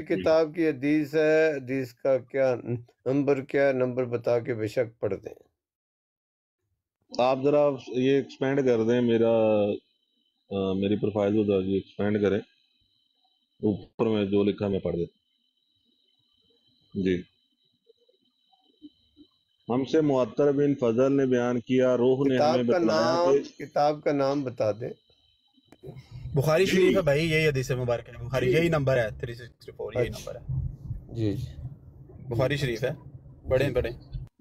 किताब की हदीस है, हदीस का क्या नंबर बता के बेशक पढ़ दें। आप जरा ये एक्सपेंड कर दें, मेरी प्रोफाइल को जरा एक्सपेंड करें, ऊपर में जो लिखा मैं पढ़ देता जी। हमसे मुअत्तर बिन फजल ने बयान किया, रूह ने हमें बतलाया कि किताब का नाम बता दें। बुखारी शरीफ है भाई, यही हदीस मुबारक है, बुखारी यही नंबर है 364, यही नंबर है जी जी, बुखारी शरीफ है। पढ़ें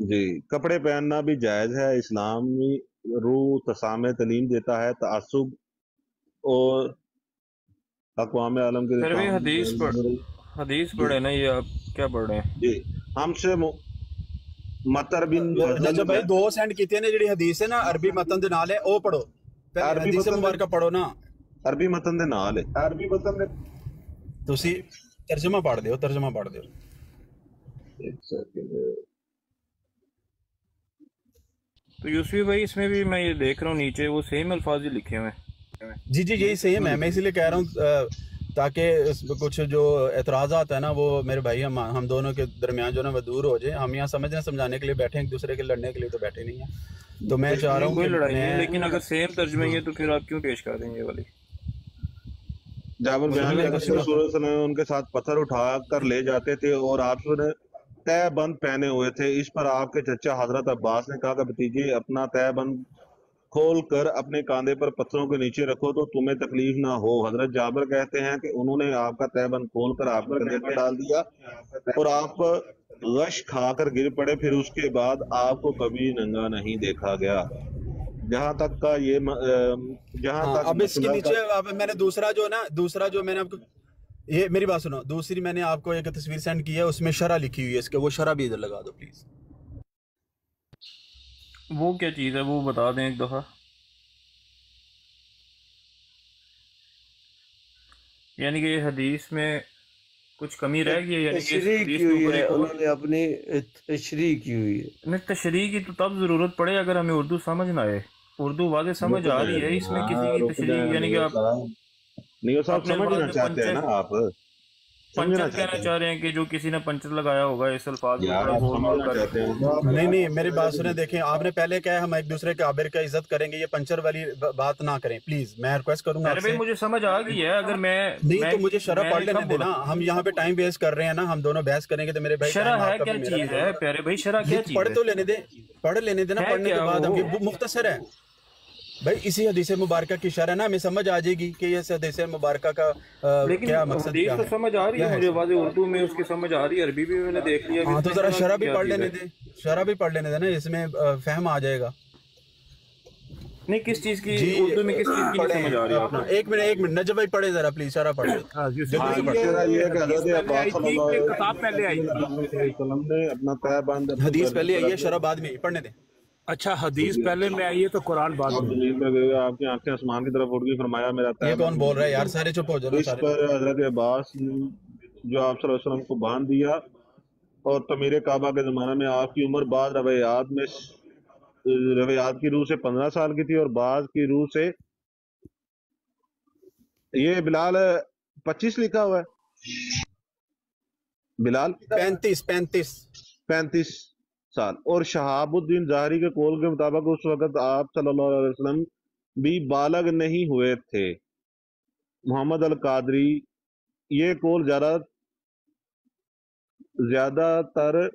जी। कपड़े पहनना भी जायज है, इस्लामी रूह तसामे तलीम देता है, तअस्सुब और अक़वाम आलम के फिर भी हदीस पढ़े ना, ये आप क्या पढ़ रहे हैं जी। हमसे मतर बिन नजब भाई 2 सेंड कीते ने जेडी हदीस है ना अरबी मतन दे नाल है, ओ पढ़ो पहले हदीस मुबारक पढ़ो ना, अरबी मतन दे नाल है। अरबी मतन दे तुसी तर्जुमा पढ़ दियो, तर्जुमा पढ़ दियो। एक सेकंड। तो यूसुफ भाई इसमें भी मैं ये देख रहा हूँ नीचे वो सेम अल्फाज ही लिखे हुए हैं। जी जी यही सेम है, मैं इसीलिए कह रहा हूँ ताकि कुछ जो एतराज़ात है ना वो मेरे भाई हम दोनों के दरमियान जो ना वो दूर हो जाए। हम यहाँ समझने समझाने के लिए बैठे हैं, एक दूसरे के लड़ने के लिए तो बैठे नहीं है। तो मैं चाह रहा हूँ कोई लड़ाई नहीं, लेकिन अगर सेम तर्जुमे है तो फिर आप क्यों पेश कर देंगे ये वाली। जाबर बयान उनके साथ पत्थर उठा कर ले जाते थे और आपने तय बंद पहने हुए थे। इस पर आपके चचा हजरत अब्बास ने कहा कि भतीजे अपना तय बंद खोल कर अपने कांधे पर पत्थरों के नीचे रखो तो तुम्हें तकलीफ ना हो। हजरत जाबर कहते हैं कि उन्होंने आपका तहबंद खोल कर आपके कंधे पर डाल दिया और आप गश खाकर गिर पड़े। फिर उसके बाद आपको कभी नंगा नहीं देखा गया। जहां तक का ये अब इसके नीचे अब मैंने दूसरा जो मैंने आपको ये मेरी बात सुनो, दूसरी मैंने आपको एक तस्वीर सेंड की है, उसमें शरह लिखी हुई है इसके, वो शरह भी इधर लगा दो प्लीज। वो क्या चीज़ है वो बता दें एक दफ़ा। यानी कि हदीस में कुछ कमी रह गई है, यानी कि तशरीह की हुई है, उन्होंने अपनी तशरीह की हुई है। नहीं, तशरीह की तो तब ज़रूरत पड़े अगर हमें उर्दू समझ ना आए। उर्दू वाज़े समझ आ रही है, इसमें किसी की तशरीह यानी कि आप नहीं सब समझना चाहते हैं ना, आप पंचर कहना चाह रहे हैं कि जो किसी ने पंचर लगाया होगा इस अल्फाज को नहीं मेरी बात सुने, देखें आपने पहले कहा हम एक दूसरे के आबिर का इज्जत करेंगे, ये पंचर वाली बात ना करें प्लीज, मैं रिक्वेस्ट करूंगा आपसे। भाई मुझे समझ आ गई है, अगर मैं नहीं तो मुझे शरह पढ़ लेने देना, हम यहाँ पे टाइम वेस्ट कर रहे हैं ना, हम दोनों बहस करेंगे तो मेरे भाई शरह है क्या चीज है प्यारे भाई, शरह क्या चीज है? पढ़ तो लेने दे, पढ़ लेने देना, पढ़ने के बाद हम मुख्तसर है भाई, इसी हदीस मुबारक की इशारा ना हमें समझ आ जाएगी कि ये हदीस मुबारक का क्या मकसद क्या है। समझ आ रही है मुझे, वाज़े उर्दू में उसकी समझ आ रही है, अरबी भी मैंने देख लिया। हाँ तो जरा शरह भी पढ़ लेने दे, शरह भी पढ़ लेने दे ना, इसमें फहम आ जाएगा। नहीं किस चीज की उर्दू में किस चीज की नहीं समझ आ रही है आपको? एक मिनट नजब भाई पढ़े जरा प्लीज, शरह पढ़े। हदीस पहले आई है, शरह बाद में, पढ़ने दे। अच्छा हदीस पहले में आई है तो कुरान बाद में। आपकी आंखें आसमान की तरफ उठ गई, फरमाया मेरा ये कौन बोल रहा है यार, सारे चुप हो जाओ। इस पर हजरत अब्बास जो आप सल्लल्लाहु अलैहि वसल्लम को बांध दिया और तमीर काबा के ज़माने में आपकी उम्र बाद रवैयात की रूह से 15 साल की थी और बाद की रूह से ये बिलाल 25 लिखा हुआ है, बिलाल 35 साल। और शहाबुद्दीन ज़ाहरी के कौल के मुताबिक उस वक्त आप सल्लल्लाहु अलैहि वसल्लम भी बालग नहीं हुए थे। मोहम्मद अल कादरी ये कौल ज्यादातर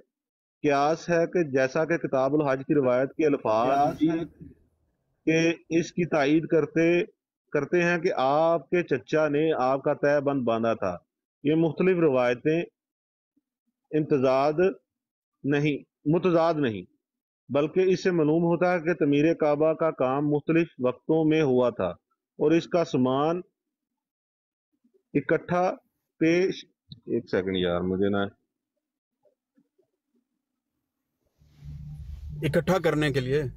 क्यास है कि जैसा कि किताबुल हज की रिवायत के अल्फाज के इसकी तायीद करते हैं कि आपके चचा ने आपका तहबंद बांधा था। ये मुख्तलिफ रिवायतें मुतजाद नहीं बल्कि इससे मालूम होता है कि तमीर काबा का काम मुख्तलिफ वक्तों में हुआ था और इसका सामान इकट्ठा पेश। एक सेकंड यार, मुझे ना इकट्ठा करने के लिए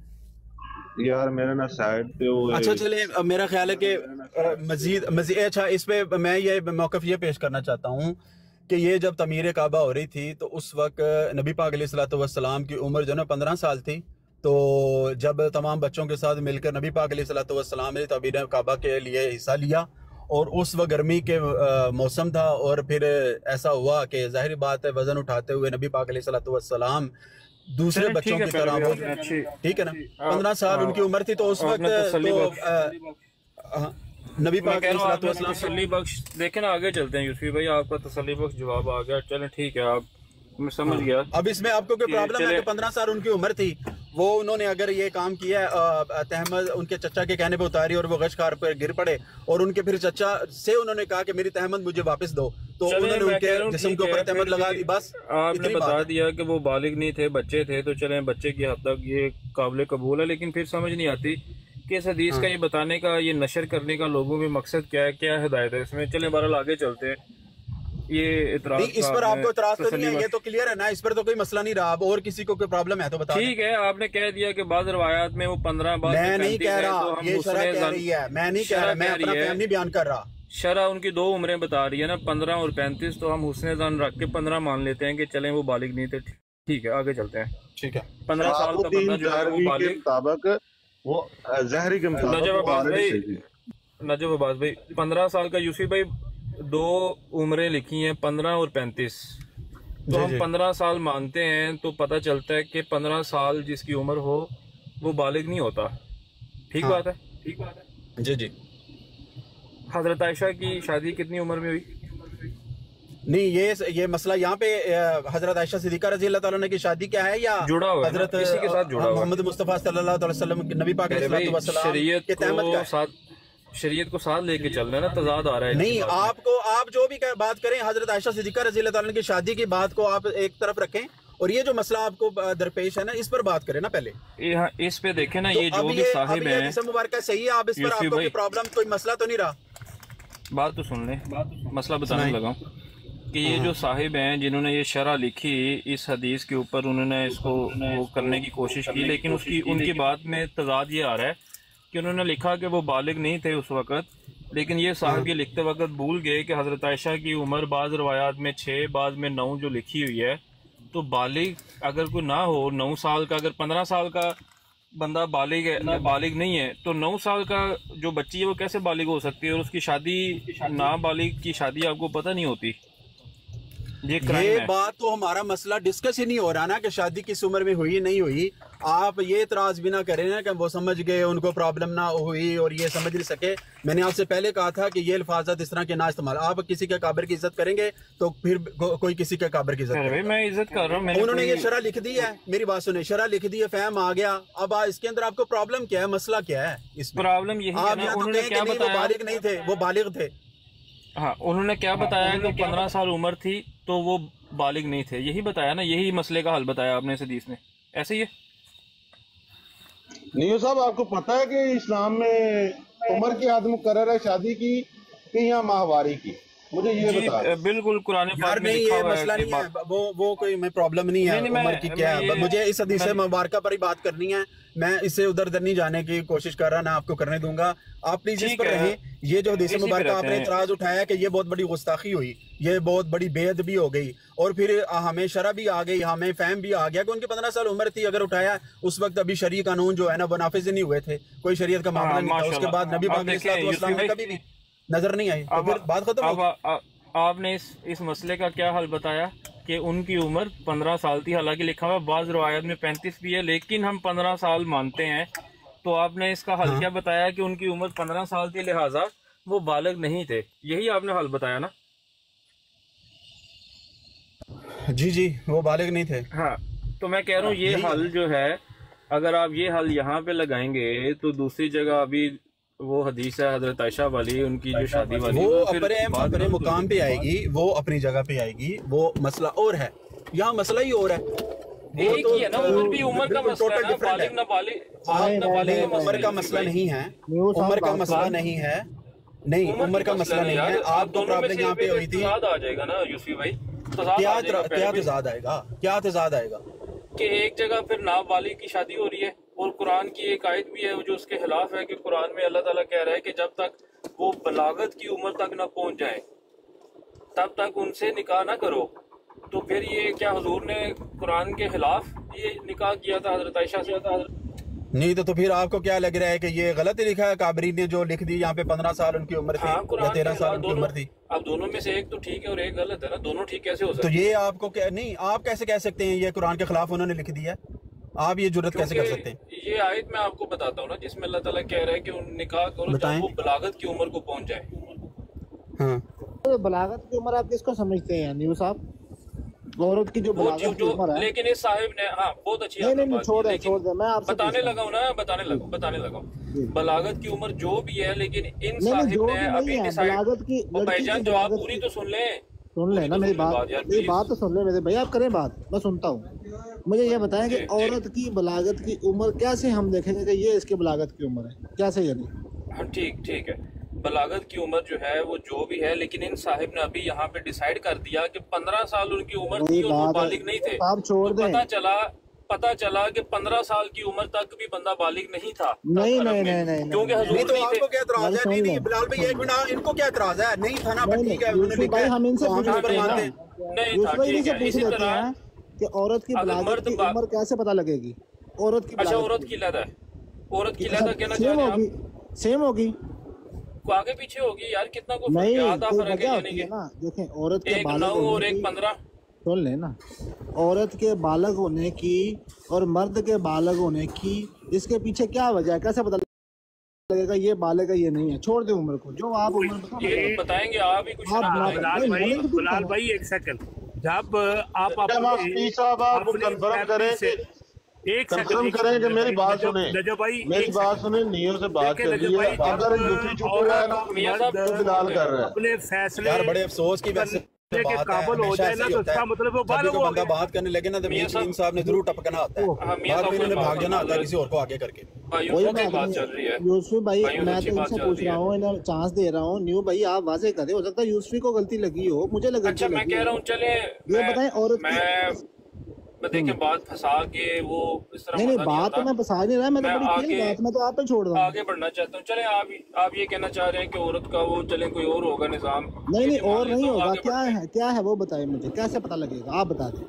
यार मेरा ना साइड पे वो अच्छा चले, मेरा ख्याल है कि मजीद अच्छा इस पे मैं ये मौक़िफ़ ये पेश करना चाहता हूँ कि ये जब तमीर काबा हो रही थी तो उस वक्त नबी पाक अलैहिस्सलातु वस्सलाम की उम्र जो ना 15 साल थी। तो जब तमाम बच्चों के साथ मिलकर नबी पाक अलैहिस्सलातु वस्सलाम ने तमीर काबा के लिए हिस्सा लिया और उस वक्त गर्मी के मौसम था, और फिर ऐसा हुआ कि जाहिर बात है वजन उठाते हुए नबी पाक अलैहिस्सलाम दूसरे चलें, बच्चों ठीक है, की पहले तरह भी वो, आपने अच्छी ठीक है ना, 15 साल उनकी उम्र थी, तो उस वक्त आपने तसल्ली तो बख्श नबी मैं पाक कह रहा हूँ आपने अलैहिस्सलाम तसल्ली बख्श देखे ना। आगे चलते हैं यूसुफ भाई, आपका तसल्ली बख्श जवाब आ गया। चलें ठीक है, आप मैं समझ गया। अब इसमें आपको कोई कि प्रॉब्लम है चले- कि 15 साल उनकी उम्र थी, वो उन्होंने अगर ये काम किया तहमद उनके चचा के कहने पे उतारी और वो गशखार पर गिर पड़े, और उनके फिर चचा से उन्होंने कहा कि मेरी तहमद मुझे वापस दो, तो चलें, उन्होंने मैं उनके कह रहा हूँ जिस्म ठीक के ऊपर है, तहमद फिर लगा भी दी, बस आपने इतनी बता बात है। दिया कि वो बालिग नहीं थे, बच्चे थे, तो चलें बच्चे की हद तक ये काबिल कबूल है। लेकिन फिर समझ नहीं आती कि इस हदीस का ये बताने का, ये नशर करने का लोगों में मकसद क्या है, क्या हिदायत है इसमें। चलें बहरहाल आगे चलते हैं। ये इतराज नहीं, इस का पर आपने आपको इतराज तो नहीं तसल्ली है, ये बख्श- तो क्लियर है ना, इस पर तो कोई मसला नहीं रहा। अब और किसी को कोई प्रॉब्लम है तो बता दें। ठीक है, आपने कह दिया कि बाद रवायात में वो 15 बाद मैं में नहीं 35 कह है, रहा, तो हम ये हुस्न शरह कह ज़न- रही है, मैं नहीं कह शरह रहा, मैं कह अपना रही है। फैम नहीं बयान कर रहा। शरह उनकी 2 उम्रें बता रही है ना, 15 और 35, तो हम हुस्न ज़न रख के 15 मान लेते हैं कि चलें वो बालिग नहीं थे। ठीक है, आगे चलते हैं। ठीक है, 15 साल का बंदा जो है वो के बालिग। मुताबिक वो जहरी के मुताबिक नजब वो अब्बास बालिग भाई, सही थी। नजब अब्बास भाई, 15 साल का यूसुफ भाई 2 उम्रें लिखी हैं, 15 और 35, तो हम 15 साल मानते हैं, तो पता चलता है कि 15 साल जिसकी उम्र हो वो बालिग नहीं होता। ठीक बात है, ठीक बात है जी जी। हजरत आयशा की शादी कितनी उम्र में हुई? नहीं, ये मसला यहाँ पे हजरत आयशा सिद्दीका रजी अल्लाह ताला की शादी क्या है, या जुड़ा हुआ है ना, हजरत इसी के साथ जुड़ा हुआ है। मोहम्मद मुस्तफ़ा सल्लल्लाहु अलैहि वसल्लम के नबी पाक अरे भाई, अलैहिस्सलाम शरीयत के तहमत का को है? शरीयत को साथ लेके चलना है ना, तजाद आ रहा है नहीं, इस बात में। आपको आप जो भी बात करें हजरत आयशा सिद्दीका रजी अल्लाह ताला की शादी की बात को आप एक तरफ रखें, और ये जो मसला आपको दरपेश है ना, इस पर बात करें ना पहले। यहाँ इस पे देखे ना, तो ये जो अभी भी साहिब हैं, हदीस मुबारक सही है, आप इस पर यूसुफ आपको भाई, कोई प्रॉब्लम, कोई मसला तो नहीं रहा? बात तो सुन ले, मसला बताने सुनाइए। लगा हूँ कि ये जो साहिब हैं जिन्होंने ये शरह लिखी इस हदीस के ऊपर, उन्होंने इसको वो करने की कोशिश की, लेकिन उसकी उनकी बात में तजाद ये आ रहा है कि उन्होंने लिखा कि वो बालिग नहीं थे उस वक़्त, लेकिन ये साहब ये लिखते वक्त भूल गए कि हज़रत आयशा की उम्र बाज़ रवायात में 6, बाद में 9 जो लिखी हुई है, तो बालिग अगर कोई ना हो 9 साल का, अगर 15 साल का बंदा बालिग है, बालिग नहीं है, तो 9 साल का जो बच्ची है वो कैसे बालिग हो सकती है? और उसकी शादी, नाबालिग की शादी आपको पता नहीं होती, ये क्राइम ये है। बात तो हमारा मसला डिस्कस ही नहीं हो रहा ना कि शादी किस उम्र में हुई नहीं हुई। आप ये इतराज भी ना करें ना कि वो समझ गए, उनको प्रॉब्लम ना हुई और ये समझ नहीं सके। मैंने आपसे पहले कहा था कि ये अल्फाजत इस तरह के ना इस्तेमाल। आप किसी के काबिर की इज्जत करेंगे तो फिर कोई किसी के काबिर की इज्जत अरे भाई, करेगा। मैं इज्जत कर रहा हूँ, मैंने उन्होंने ये कोई- शरह लिख दी है, मेरी बात सुने, शरह लिख दी है, फहम आ गया। अब इसके अंदर आपको प्रॉब्लम क्या है, मसला क्या है इसमें? प्रॉब्लम यही है आप ना, यहाँ तो उन्होंने कहें कि क्या नहीं वो बताया? बालिग नहीं थे, वो बालिग थे। हाँ, उन्होंने क्या बताया कि 15 साल उम्र थी तो वो बालिग नहीं थे, यही बताया ना, यही मसले का हल बताया आपने इस हदीस में, ऐसे ही है। नियो साहब, आपको पता है कि इस्लाम में उम्र की हद मुकर्रर है शादी की कि या माहवारी की? मुझे ये जी, बता। बिल्कुल कुरान यार पाक में नहीं, लिखा ये हुआ है मसला कि नहीं है, वो कोई मैं प्रॉब्लम नहीं है नहीं, उम्र की क्या है। मुझे इस हदीस मुबारक पर ही बात करनी है, मैं इससे उधर उधर नहीं जाने की कोशिश कर रहा, ना आपको करने दूंगा। आप प्लीज इस ठीक पर है, रहें। ये जो हदीस इसी पे मुबारक रहते आपने हैं। इतराज उठाया कि ये बहुत बड़ी गुस्ताखी हुई, ये बहुत बड़ी बेअदबी हो गई, और फिर हमें शरह भी आ गई, हमें फहम भी आ गया कि उनकी 15 साल उम्र थी। अगर उठाया उस वक्त अभी शरीय कानून जो है ना वो नाफिज नहीं हुए थे, कोई शरीयत का मामला नहीं था। उसके माशाल्लाह। बाद नबी अब पाक देखिए, अलैहिस्सलाम ने यूसुफ कभी भी नजर नहीं आई, तो फिर बात खत्म हो गई। अब आपने इस मसले का क्या हल बताया कि उनकी उम्र 15 साल थी, हालांकि लिखा हुआ बाज़ रवायत में 35 भी है, लेकिन हम 15 साल मानते हैं। तो आपने इसका हल क्या बताया कि उनकी उम्र 15 साल थी, लिहाजा वो बालिग नहीं थे, यही आपने हल बताया ना? जी जी, वो बालिग नहीं थे। हाँ, तो मैं कह रहा हूँ ये हल जो है, अगर आप ये हल यहाँ पे लगाएंगे तो दूसरी जगह अभी वो हदीस है हजरत आयशा वाली, उनकी जो शादी वाली, वो फिर अपने मुकाम पे आएगी, वो अपनी जगह पे आएगी, वो मसला और है, यहाँ मसला ही और है। एक ही है ना, उम्र भी उम्र का मसला है ना, बालिग ना बालिग, बालिग ना बालिग का उम्र का मसला नहीं है, उम्र का मसला नहीं है, नहीं उम्र का मसला नहीं है। आपको प्रॉब्लम यहाँ पे हुई थी, तजाद आ जाएगा ना यूसुफ भाई, तजाद क्या आ जाएगा पहले भी। तजाद आएगा, क्या तजाद आएगा? कि एक जगह फिर नाबालिग की शादी हो रही है, और कुरान की एक आयत भी है जो उसके खिलाफ है कि कुरान में अल्लाह ताला कह रहा है कि जब तक वो बलागत की उम्र तक ना पहुंच जाए तब तक उनसे निकाह ना करो। तो फिर ये क्या हुजूर ने कुरान के खिलाफ ये निकाह किया था हजरत आयशा से? नहीं तो फिर आपको क्या लग रहा है कि ये गलत ही लिखा है? काबरी ने जो लिख दी यहाँ पे 15 साल उनकी उम्र थी या 13 साल उनकी उम्र थी। अब दोनों में से एक तो ठीक है और एक गलत है ना, दोनों ठीक कैसे हो सकते? तो ये आपको क्या, नहीं आप कैसे कह सकते हैं ये कुरान के खिलाफ उन्होंने लिख दिया? आप ये जुर्रत कैसे कर सकते हैं? ये आयत मैं आपको बताता हूँ ना, जिसमें अल्लाह ताला कह रहा है कि निकाह करो जब वो बलागत की उम्र को पहुंच जाए। हाँ, तो बलागत की उम्र आप किसको समझते हैं न्यू साहब? औरत की जो बलागत की उम्र है। लेकिन इस साहिब ने बहुत अच्छी नहीं छोड़ दे मैं आपसे बताने लगा हूँ ना, बताने लगा बलागत की उम्र जो भी है, लेकिन इन साहिब ने अभी बलागत की भाईजान जो आप पूरी तो सुन ले ना मेरी बात तो सुन ले मेरे भाई, आप करें बात, मैं सुनता हूँ। मुझे ये बताएं कि औरत की बलागत की उम्र कैसे हम देखेंगे कि ये इसकी बलागत की उम्र है, कैसे? यानी हाँ ठीक है, बलागत की उम्र जो है वो जो भी है, लेकिन इन साहिब ने अभी यहाँ पे डिसाइड कर दिया कि 15 साल उनकी उम्र थी और वो बालिग नहीं थे। आप छोड़ दें। पता चला कि 15 साल की उम्र तक भी बंदा बालिग नहीं था। नहीं क्योंकि नहीं तो आपको क्या एतराज है? नहीं बिलाल भाई एक मिनट, इनको क्या एतराज है? नहीं था ना, ठीक है उन्होंने लिखा है, हम इनसे पूछ लेते हैं इसी तरह कि औरत की बलागत की उम्र कैसे पता लगेगी? औरत की औरत की लदा कहना चाह रहे हैं सेम होगी, आगे पीछे होगी यार, कितना को नहीं फर्क है ना। देखें औरत के बालग और एक 15 सुन ले ना, औरत के बालग होने की और मर्द के बालग होने की इसके पीछे क्या वजह है? कैसे पता लगेगा ये बालग है ये नहीं है? छोड़ दे उम्र को, जो आप उम्र बताएंगे आप ही कुछ। बिलाल भाई एक सेकंड, जब आप कंफर्म करें कंफर्म करें कि मेरी बात सुने, मेरी बात सुने, नियो से बात कर रही है। अगर यूपी चुप रहा है तो बिलाल कर रहा है अपने फैसले यार, बड़े अफसोस की बात है के काबल हो जाए ना, तो इसका मतलब वो बालग हो बंदा बात करने लगे ना तो मीर साहब ने जरूर टपकना होता है, बाद में इन्होंने भाग जाना होता है किसी और को आगे करके। वही बात चल रही है यूसुफ भाई, मैं तो इनसे पूछ रहा हूँ, इन्हें चांस दे रहा हूँ। न्यू भाई आप वाजे करें, हो सकता है यूसुफ को गलती लगी हो, मुझे लगा। अच्छा मैं कह रहा हूँ चले ये बताएं औरत देखिए बात फंसा के वो इस तरह नहीं बात तो मैं फंसा नहीं रहा, मैं तो बड़ी क्लियर बात मैं तो आप पे छोड़ रहा हूँ, आगे बढ़ना चाहता हूँ। चले आप ये कहना चाह रहे हैं कि औरत का वो चले कोई और होगा निजाम? नहीं और नहीं होगा, क्या है वो बताए मुझे, कैसे पता लगेगा आप बता दें।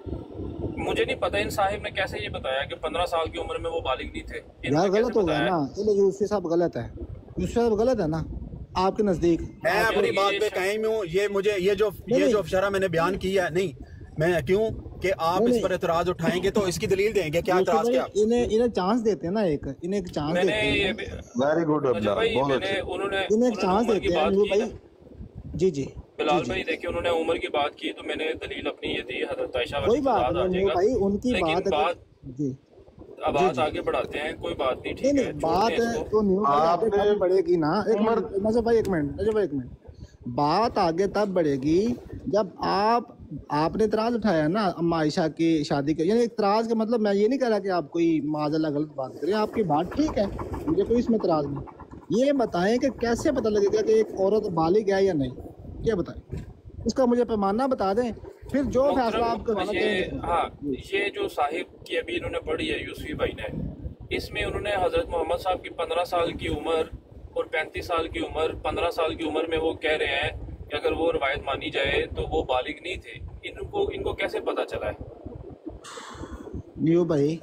मुझे नहीं पता इन साहिब ने कैसे ये बताया कि 15 साल की उम्र में वो बालिग नहीं थे। यार गलत हो गया ना, चलो यूसुफ साहब गलत है, यूसुफ साहब गलत है ना आपके नजदीक। मैं अपनी बात पे कायम हूँ। ये मुझे ये जो अफशरा मैंने बयान किया है, नहीं मैं क्यों कि आप इस पर एतराज उठाएंगे तो इसकी दलील देंगे, क्या एतराज क्या? इन्हें चांस देते हैं ना, इन्हें एक चांस देते हैं। वेरी गुड बहुत अच्छे, इन्हें एक चांस देते हैं भाई। जी बिलाल भाई देखिए उन्होंने उम्र की बात की तो मैंने दलील अपनी ये दी हज़रत आयशा कोई बात नहीं भाई, उनकी बात जी अब बात आगे बढ़ाते हैं, कोई बात नहीं, ठीक है बात तो न्यूज़ बढ़ेगी ना। एक मिनट बात आगे तब बढ़ेगी जब आपने इतराज उठाया ना अम्मा आयशा की शादी के, यानी इतराज का मतलब मैं ये नहीं कह रहा कि आप कोई माज़ल्लाह गलत बात करें, आपकी बात ठीक है, मुझे कोई इसमें इतराज नहीं। ये बताएं कि कैसे पता लगेगा कि एक औरत बालिग है या नहीं, ये बताएं, इसका मुझे पैमाना बता दें, फिर जो फैसला आप करवाना चाहेंगे। हाँ ये जो साहिब की अभी इन्होंने पढ़ी है यूसुफ भाई ने, इसमें उन्होंने हजरत मोहम्मद साहब की 15 साल की उम्र और 35 साल की उम्र, 15 साल की उम्र में वो कह रहे हैं कि अगर वो रवायत मानी जाए तो वो बालिग नहीं थे। इनको कैसे पता चला है? न्यू भाई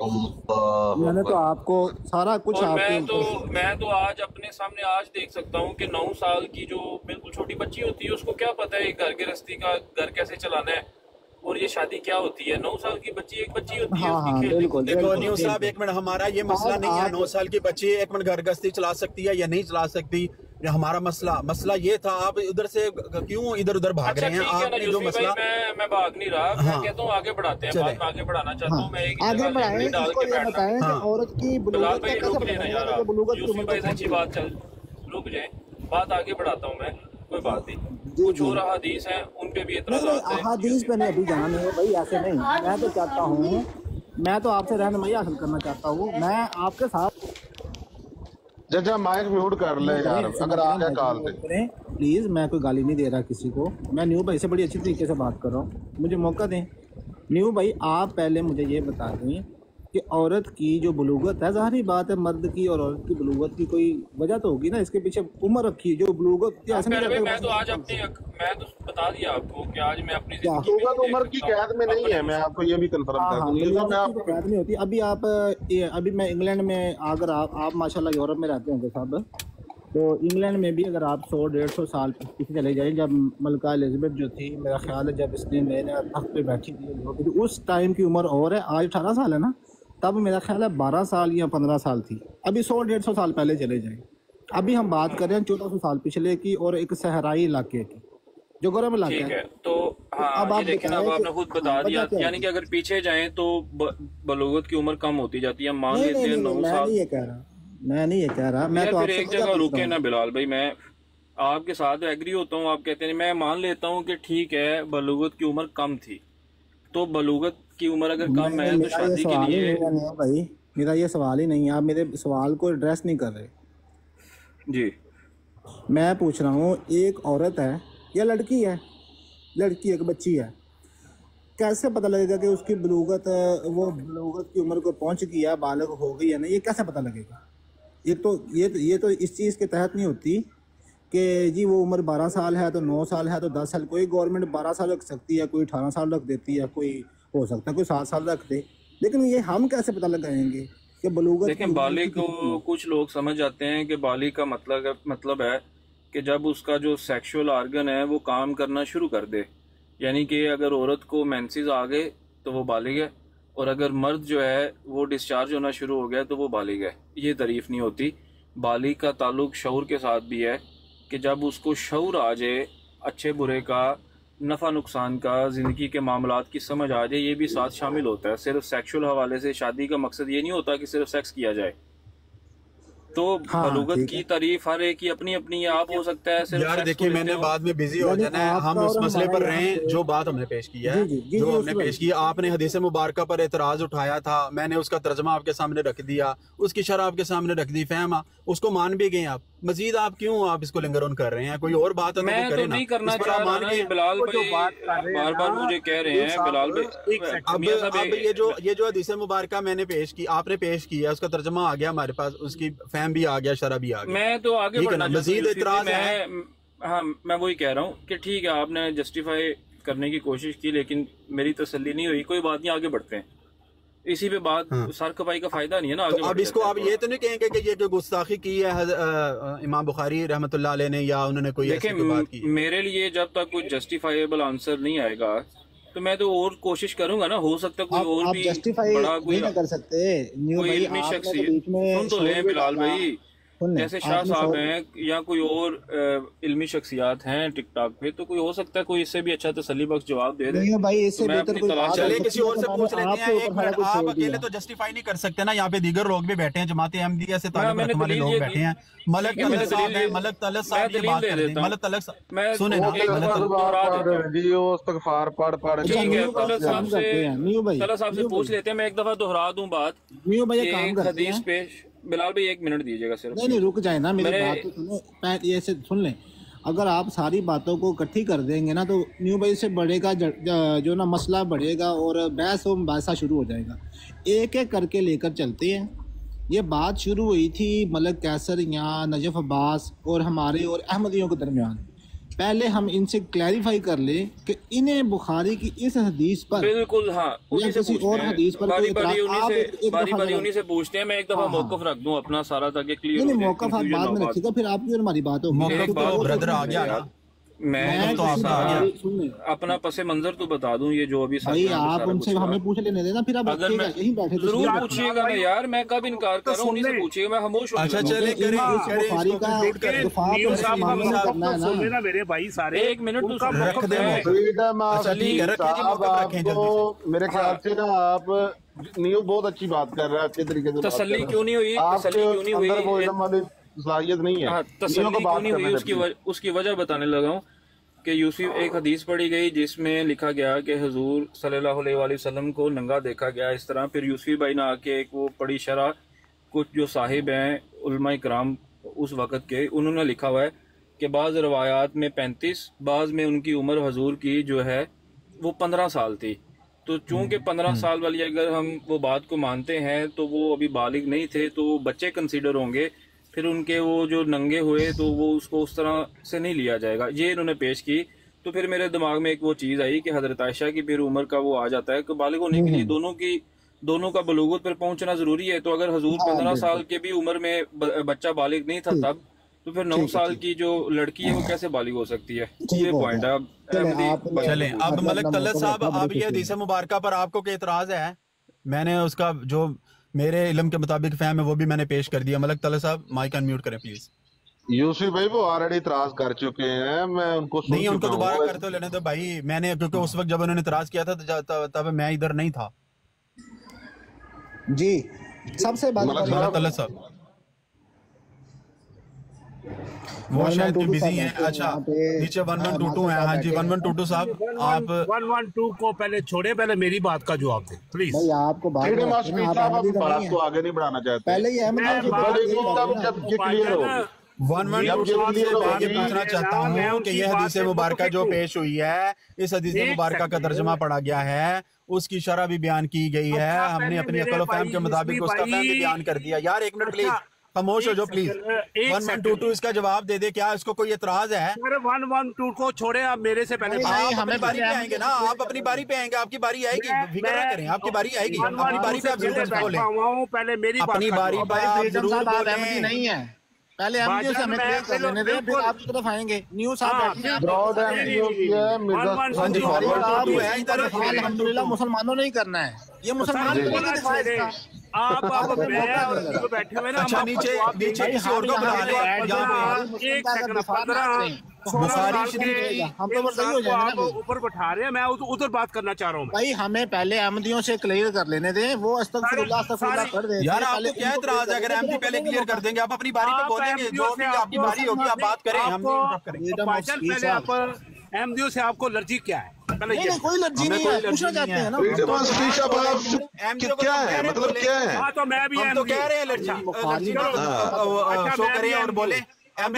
मैंने तो आपको सारा कुछ मैं तो आज अपने सामने आज देख सकता हूँ कि 9 साल की जो बिल्कुल छोटी बच्ची होती है उसको क्या पता है घर गृहस्थी का, घर कैसे चलाना है और ये शादी क्या होती है। 9 साल की बच्ची एक बच्ची होती है। हाँ, देखो न्यू साहब एक मिनट, हमारा ये मसला नहीं है 9 साल की बच्ची एक मिनट घर गृहस्थी चला सकती है या नहीं चला सकती। हमारा मसला ये था आप उधर से क्यों इधर उधर भाग रहे हैं? आपने जो मसला मैं भाग नहीं रहा, मैं कहता हूँ आगे बढ़ाते हैं, बात में आगे बढ़ाना चाहता हूँ मैं। आगे बढ़ाएं, इसको ये बताएं कि औरत की बुलूगत का कैसे पता चलेगा? बुलूगत की उम्र अच्छी बात चल रुक जाए, बात आगे बढ़ाता हूँ मैं, कोई बात नहीं। कुछ और हदीस हैं उन पे भी हदीस पे नहीं अभी जाना नहीं है भाई, ऐसे नहीं। मैं तो चाहता हूँ, मैं तो आपसे रहनुमाई हासिल करना चाहता हूँ, मैं आपके साथ। जजा माइक म्यूट कर ले यार, अगर आ गया कॉल पे प्लीज। मैं कोई गाली नहीं दे रहा किसी को, मैं न्यू भाई से बड़ी अच्छी तरीके से बात कर रहा हूँ, मुझे मौका दें। न्यू भाई आप पहले मुझे ये बता दें कि औरत की जो बलूगत है, ज़ाहिर बात है मर्द की और औरत की बलूगत की कोई वजह तो होगी ना, इसके पीछे उम्र रखी है जो बलूगत थी। ऐसा नहीं भाई, कहता मैं तो आज अपनी मैं तो बता दिया आपको कि आज मैं अपनी क्या जिंदगी होगा तो में उम्र की कैद में नहीं है, मैं आपको ये भी कंफर्म हाँ कर हाँ, दूं। ये सब मैं बलूगत की तो आपको बात नहीं होती। अभी आप अभी मैं इंग्लैंड में, अगर आप माशाल्लाह यूरोप में रहते होंगे सब, तो इंग्लैंड में भी अगर आप 100-150 साल पीछे चले जाएं, जब मलका एलिज़ाबेथ जो थी, मेरा ख्याल है जब इसने नए नए तख्त पे बैठी थी तो उस टाइम की उम्र और है, आज 18 साल है ना, तब मेरा ख्याल है 12 साल या 15 साल थी। अभी 100-150 साल पहले चले जाएं। अभी हम बात कर रहे हैं 1400 साल पिछले की और एक सहराई इलाके की जो गर्म इलाका ठीक है। है। तो हाँ, अब ये आप देखें ना, अब बताएं आपने कि खुद हाँ, बता वजह दिया, क्या है? यानी कि अगर पीछे जाएं तो बलूगत की उम्र कम होती जाती है। मान नहीं लेते नहीं हैं नहीं, 9 मैं साल। नहीं ये कह रहा, मैं नहीं ये कह रहा, मैं यार तो फिर आपसे एक वजह जगह पूछ रुके रहा ना हूँ। बिलाल भाई, मैं आपके साथ एग्री होता हूँ। आप कहते हैं, मैं मान लेता हूँ कि ठीक है बलूगत की उम्र कम थी, तो बलूगत की उम्र अगर कम है तो मेरा ये शादी के सवाल ही लिए। नहीं है भाई, मेरा ये सवाल ही नहीं है, आप मेरे सवाल को एड्रेस नहीं कर रहे। जी, मैं पूछ रहा हूँ, एक औरत है या लड़की है, लड़की एक बच्ची है, कैसे पता लगेगा कि उसकी बलूगत, वो बलूगत की उम्र को पहुंच गई है, बालिग हो गई है ना, ये कैसे पता लगेगा? ये तो इस चीज़ के तहत नहीं होती कि जी वो उम्र 12 साल है तो 9 साल है तो 10 साल। कोई गवर्नमेंट 12 साल रख सकती है, कोई 18 साल रख देती है, कोई हो सकता है कोई 7 साल रख दे, लेकिन ये हम कैसे पता लगाएंगे कि बलूगत की देखें, उम्र बालिग कितनी को है? कुछ लोग समझ जाते हैं कि बालिग का मतलब है कि जब उसका जो सेक्सुअल ऑर्गन है वो काम करना शुरू कर दे, यानी कि अगर औरत को मेंसेस आ गए तो वो बालिग है, और अगर मर्द जो है वो डिस्चार्ज होना शुरू हो गया तो वो बालिग है। ये तारीफ नहीं होती। बालिग का ताल्लुक शऊर के साथ भी है कि जब उसको शऊर आ जाए, अच्छे बुरे का, नफ़ा नुकसान का, ज़िंदगी के मामलात की समझ आ जाए, ये भी साथ शामिल होता है। सिर्फ सेक्सुअल हवाले से शादी का मकसद ये नहीं होता कि सिर्फ सेक्स किया जाए। तो हाँ बलूगत ठीक की है, तारीफ हर एक की अपनी अपनी है। आप हो सकता है सिर्फ यार सेक्स को देखिए, लेते मैंने हो। बाद में बिजी हो यानी जाना है, हम आपका उस और मसले पर हमारा यहाँ रहें पे, जो बात हमने पेश की है, जी जी जी जो जी हमने उसमें पेश की। आपने हदीस मुबारका पर एतराज उठाया था, मैंने उसका तर्जमा आपके सामने रख दिया, उसकी शरह आपके सामने रख दी, फहमा, उसको मान भी गए आप। मजीद आप क्यों आप इसको लिंगर ऑन कर रहे हैं? कोई और बात है तो मैं वो तो करें ना, नहीं करना इस पर चाह आप रहा मान ना, गए ये हैं। बिलाल वो जो भाई बात कर रहे हैं बार बार ना, मुझे कह रहे ये हैं। साहब, बिलाल एक भाई, सेकंड, मियां साहब, अब ये जो हदीस मुबारका मैंने पेश की, आपने पेश किया, उसका तर्जमा आ गया हमारे पास, उसकी फहम भी आ गया, शरह भी आ गया, मैं तो आगे ठीक है बढ़ना ना? चाहता हूँ मजीद यूसुफ एतराज जी। है? हाँ, मैं वही कह रहा हूँ कि ठीक है आपने जस्टिफाई करने की कोशिश की, लेकिन मेरी तसल्ली नहीं हुई। कोई बात नहीं, आगे बढ़ते हैं। इसी पे बात हाँ। सर खपाई का फायदा नहीं है ना, तो आगे अब बढ़ते इसको हैं आप थोड़ा। ये तो नहीं कहेंगे कि ये जो गुस्ताखी की है इमाम बुखारी रहमतुल्लाह अलैह ने, या उन्होंने कोई ऐसी देखें, कोई बात की है? मेरे लिए जब तक कोई जस्टिफाइबल आंसर नहीं आएगा तो मैं तो और कोशिश करूंगा ना। हो सकता है कोई और आप भी जस्टिफाई बड़ा नहीं ना कर सकते न्यू कोई भाई, इल्मी आपने शख्स तो बीच में सुन तो शोर ले भी बिलाल डाला, भाई, सुन लें, जैसे शाह आपने साहब शोर, हैं या कोई और इल्मी शख्सियात हैं टिकटॉक पे, तो कोई हो सकता है कोई इससे भी अच्छा तसल्ली बख्श जवाब दे दे। नहीं भाई इससे तो मैं बेहतर अपनी कोई तलाश बात चले हो किसी सकती और है, से तो पूछ मैंने लेते हैं। आपके एक ऊपर सारा मिनट, कुछ आप छोड़ अकेले दिया। तो जस्टिफाई नहीं कर सकते ना, यहाँ पे दीगर लोग भी बैठे हैं, जमात अहमदिया से ताल्लुक मैंने रखने वाले दलील लोग ये बैठे दी, हैं। मलक ठीक है, मैंने तलत साहब दलील हैं, ये मलक तलत मैं साहब ये दलील बात दे कर दें। देता हूँ। मलक तलत मैं सुने वो ना, एक मलक तलत दोहरा पढ़ देता हूँ। जी, वो इस्तगफार पढ़ अच्छा ठीक है, न्यू भाई तलत एक काम साहब से करते हैं, न्यू भाई, तलत साहब से न्यू पूछ भाई, लेते हैं। मैं एक दफा दोहरा दूं बात। न्यू भाई एक काम एक करते हदीस हैं, पेश, बिलाल भाई 1 मिनट दीजिएगा सिर्फ। नहीं नहीं रुक जाए ना, मेरी मैंने बात तो सुनो, ये से सुन लें। अगर आप सारी बातों को इकट्ठी कर देंगे ना तो न्यू भाई से बढ़ेगा जो ना मसला बढ़ेगा और बहस व मुबासा शुरू हो जाएगा। एक एक करके लेकर चलते हैं। ये बात शुरू हुई थी मलक कैसर या नजफ अब्बास और हमारे और अहमदियों के दरमियान। पहले हम इनसे क्लैरिफाई कर लें कि इन्हें बुखारी की इस हदीस पर बिल्कुल, हाँ, या उन्हीं से किसी पूछते और हैं। हदीस पर बारी कोई बारी इतराज, उन्हीं आप से एक बारी दफा बारी जरा, उन्हीं से पूछते हैं। मैं एक दफा हाँ हाँ, मौकफ रख दूं अपना सारा, ताकि क्लियर नहीं हो नहीं जाए, मौका कंफ्यूजन बाद ना में हो बात। रखिएगा, फिर आपकी और हमारी बात होगी। मौका एक तो बात ब्रदर आ गया ना, मैं मैं तो आपका आ गया। सुन लें अपना पसे मंजर तो बता दूं, ये जो अभी सर भाई में यहाँ पे आप सारा उनसे कुछ हुआ। हमें पूछ लेने देना, फिर आप अगर रखिएगा मैं यहीं बैठे तो जरूर सही। पूछिएगा ना यार, मैं कब इनकार कर रहा हूँ, उन्हीं से पूछिएगा, मैं खामोश हो अच्छा गया। चले करें इस करें बुखारी इसको का कंक्लूड करें। दफा तो न्यू इस साहब का मामले में मौकफ करना है तो सुन ना। लेना मेरे भाई सारे, 1 मिनट तो उनका सुनो। रख दे मौकफ मौकफ। फ्रीडम ऑफ अच्छा ठीक है, रखें जी, साहब, मौकफ रखें जल्दी से। आपको मेरे ख्याल से ना आप न्यू बहुत अच्छी बात कर रहे हैं, अच्छे तरीके से बात कर तसल्ली रहे क्यों नहीं हुई? हैं। तसल्ली क्यों नहीं आपके अंदर वो हुई? इल्म वाली सलाहियत नहीं है हाँ, न्यू तसल्ली को क्यों बात नहीं हुई करने उसकी देते। उसकी वजह बताने लगा हूँ कि यूसुफ, एक हदीस पढ़ी गई जिसमें लिखा गया कि हुजूर सल्लल्लाहु अलैहि वसल्लम को नंगा देखा गया। इस तरह फिर यूसुफ भाई ने आके एक वो पढ़ी शरह, कुछ जो साहिब हैं उलमा इकराम उस वक़्त के, उन्होंने लिखा हुआ है कि बाज़ रवायात में 35, बाज़ में उनकी उम्र हुजूर की जो है वो 15 साल थी। तो चूंकि 15 साल वाली अगर हम वो बात को मानते हैं तो वो अभी बालिग नहीं थे, तो वो बच्चे कंसीडर होंगे, फिर उनके वो जो नंगे हुए तो वो उसको उस तरह से नहीं लिया जाएगा। ये इन्होंने पेश की, तो फिर मेरे दिमाग में एक वो चीज़ आई कि हज़रत आयशा की फिर उम्र का वो आ जाता है कि बालिग होने के लिए दोनों का बलूगत पर पहुंचना ज़रूरी है। तो अगर हजूर 15 साल के भी उम्र में बच्चा बालिग नहीं था तब, तो फिर 9 साल की जो लड़की है वो कैसे बालिग हो सकती है? ये पॉइंट है। चलें अब मलिक तलत साहब, अब ये हदीस मुबारका पर आपको क्या एतराज़ है? मैंने उसका जो मेरे इल्म के मुताबिक फहम है वो भी मैंने पेश कर दिया। मलिक तलत साहब माइक अनम्यूट करें प्लीज। यूसुफ भाई वो ऑलरेडी इतराज कर चुके हैं, मैं उनको नहीं, उनको दोबारा कर तो लेने दो भाई। मैंने क्योंकि उस वक्त जब उन्होंने इतराज किया था तब मैं इधर नहीं था जी। सबसे मलिक तलत साहब वो शायद बिजी हैं। अच्छा नीचे 1122 है। हाँ जी 1122 साहब आप 112 को पहले छोड़े, पहले मेरी बात का जवाब दें प्लीज। भाई आपको बात को आगे नहीं बढ़ाना चाहते, पहले ये क्लियर हो। 112 से मैं ये पूछना चाहता हूँ कि ये हदीस मुबारका जो पेश हुई है, इस हदीस मुबारका का तर्जमा पढ़ा गया है, उसकी शरह भी बयान की गई है, हमने अपनी अकल फहम के मुताबिक उसका फहम भी बयान कर दिया। यार एक मिनट प्लीज खामोश हो जो प्लीज। 1122 इसका जवाब दे दे, क्या इसको कोई एतराज है? 112 को छोड़े, आप मेरे से पहले आप अपनी बारी पे आएंगे ना, आप अपनी बारी पे आएंगे, आपकी बारी आएगी, फिक्र ना करें, आपकी बारी आएगी, अपनी बारी पे आप जरूर बोलें, पहले मेरी अपनी बारी पे आप जरूर बोलें। नहीं है पहले एमडीओ से हमें क्लियर कर लेने दें, फिर आपकी तरफ आएंगे। न्यू साहब अल्हम्दुलिल्लाह मुसलमानों नहीं करना है, ये मुसलमान आप बैठे हुए ना। अच्छा नीचे किसी और को बुला ले। एक सेकंड बुखारी शरीफ हम तो सही हो जाएंगे ना, ऊपर बैठा रहे हैं, मैं उधर बात करना चाह रहा हूँ भाई। हमें पहले अहमदियों से क्लियर कर लेने दें, वो अस्तगफिरुल्लाह कर दें। यार आपको क्या एतराज है अगर अहमदी पहले क्लियर कर देंगे? आप अपनी बारी पे बोलेंगे, जो भी आपकी बारी होगी आप बात करें, हम नहीं इंटरप्ट करेंगे। पहले आप अहमदियों से आपको एलर्जी क्या है? नहीं, कोई एलर्जी नहीं है, पूछना चाहते हैं ना क्या है, मतलब क्या है? हाँ तो मैं भी हम तो कह रहे हैं एलर्जी शो करें और बोले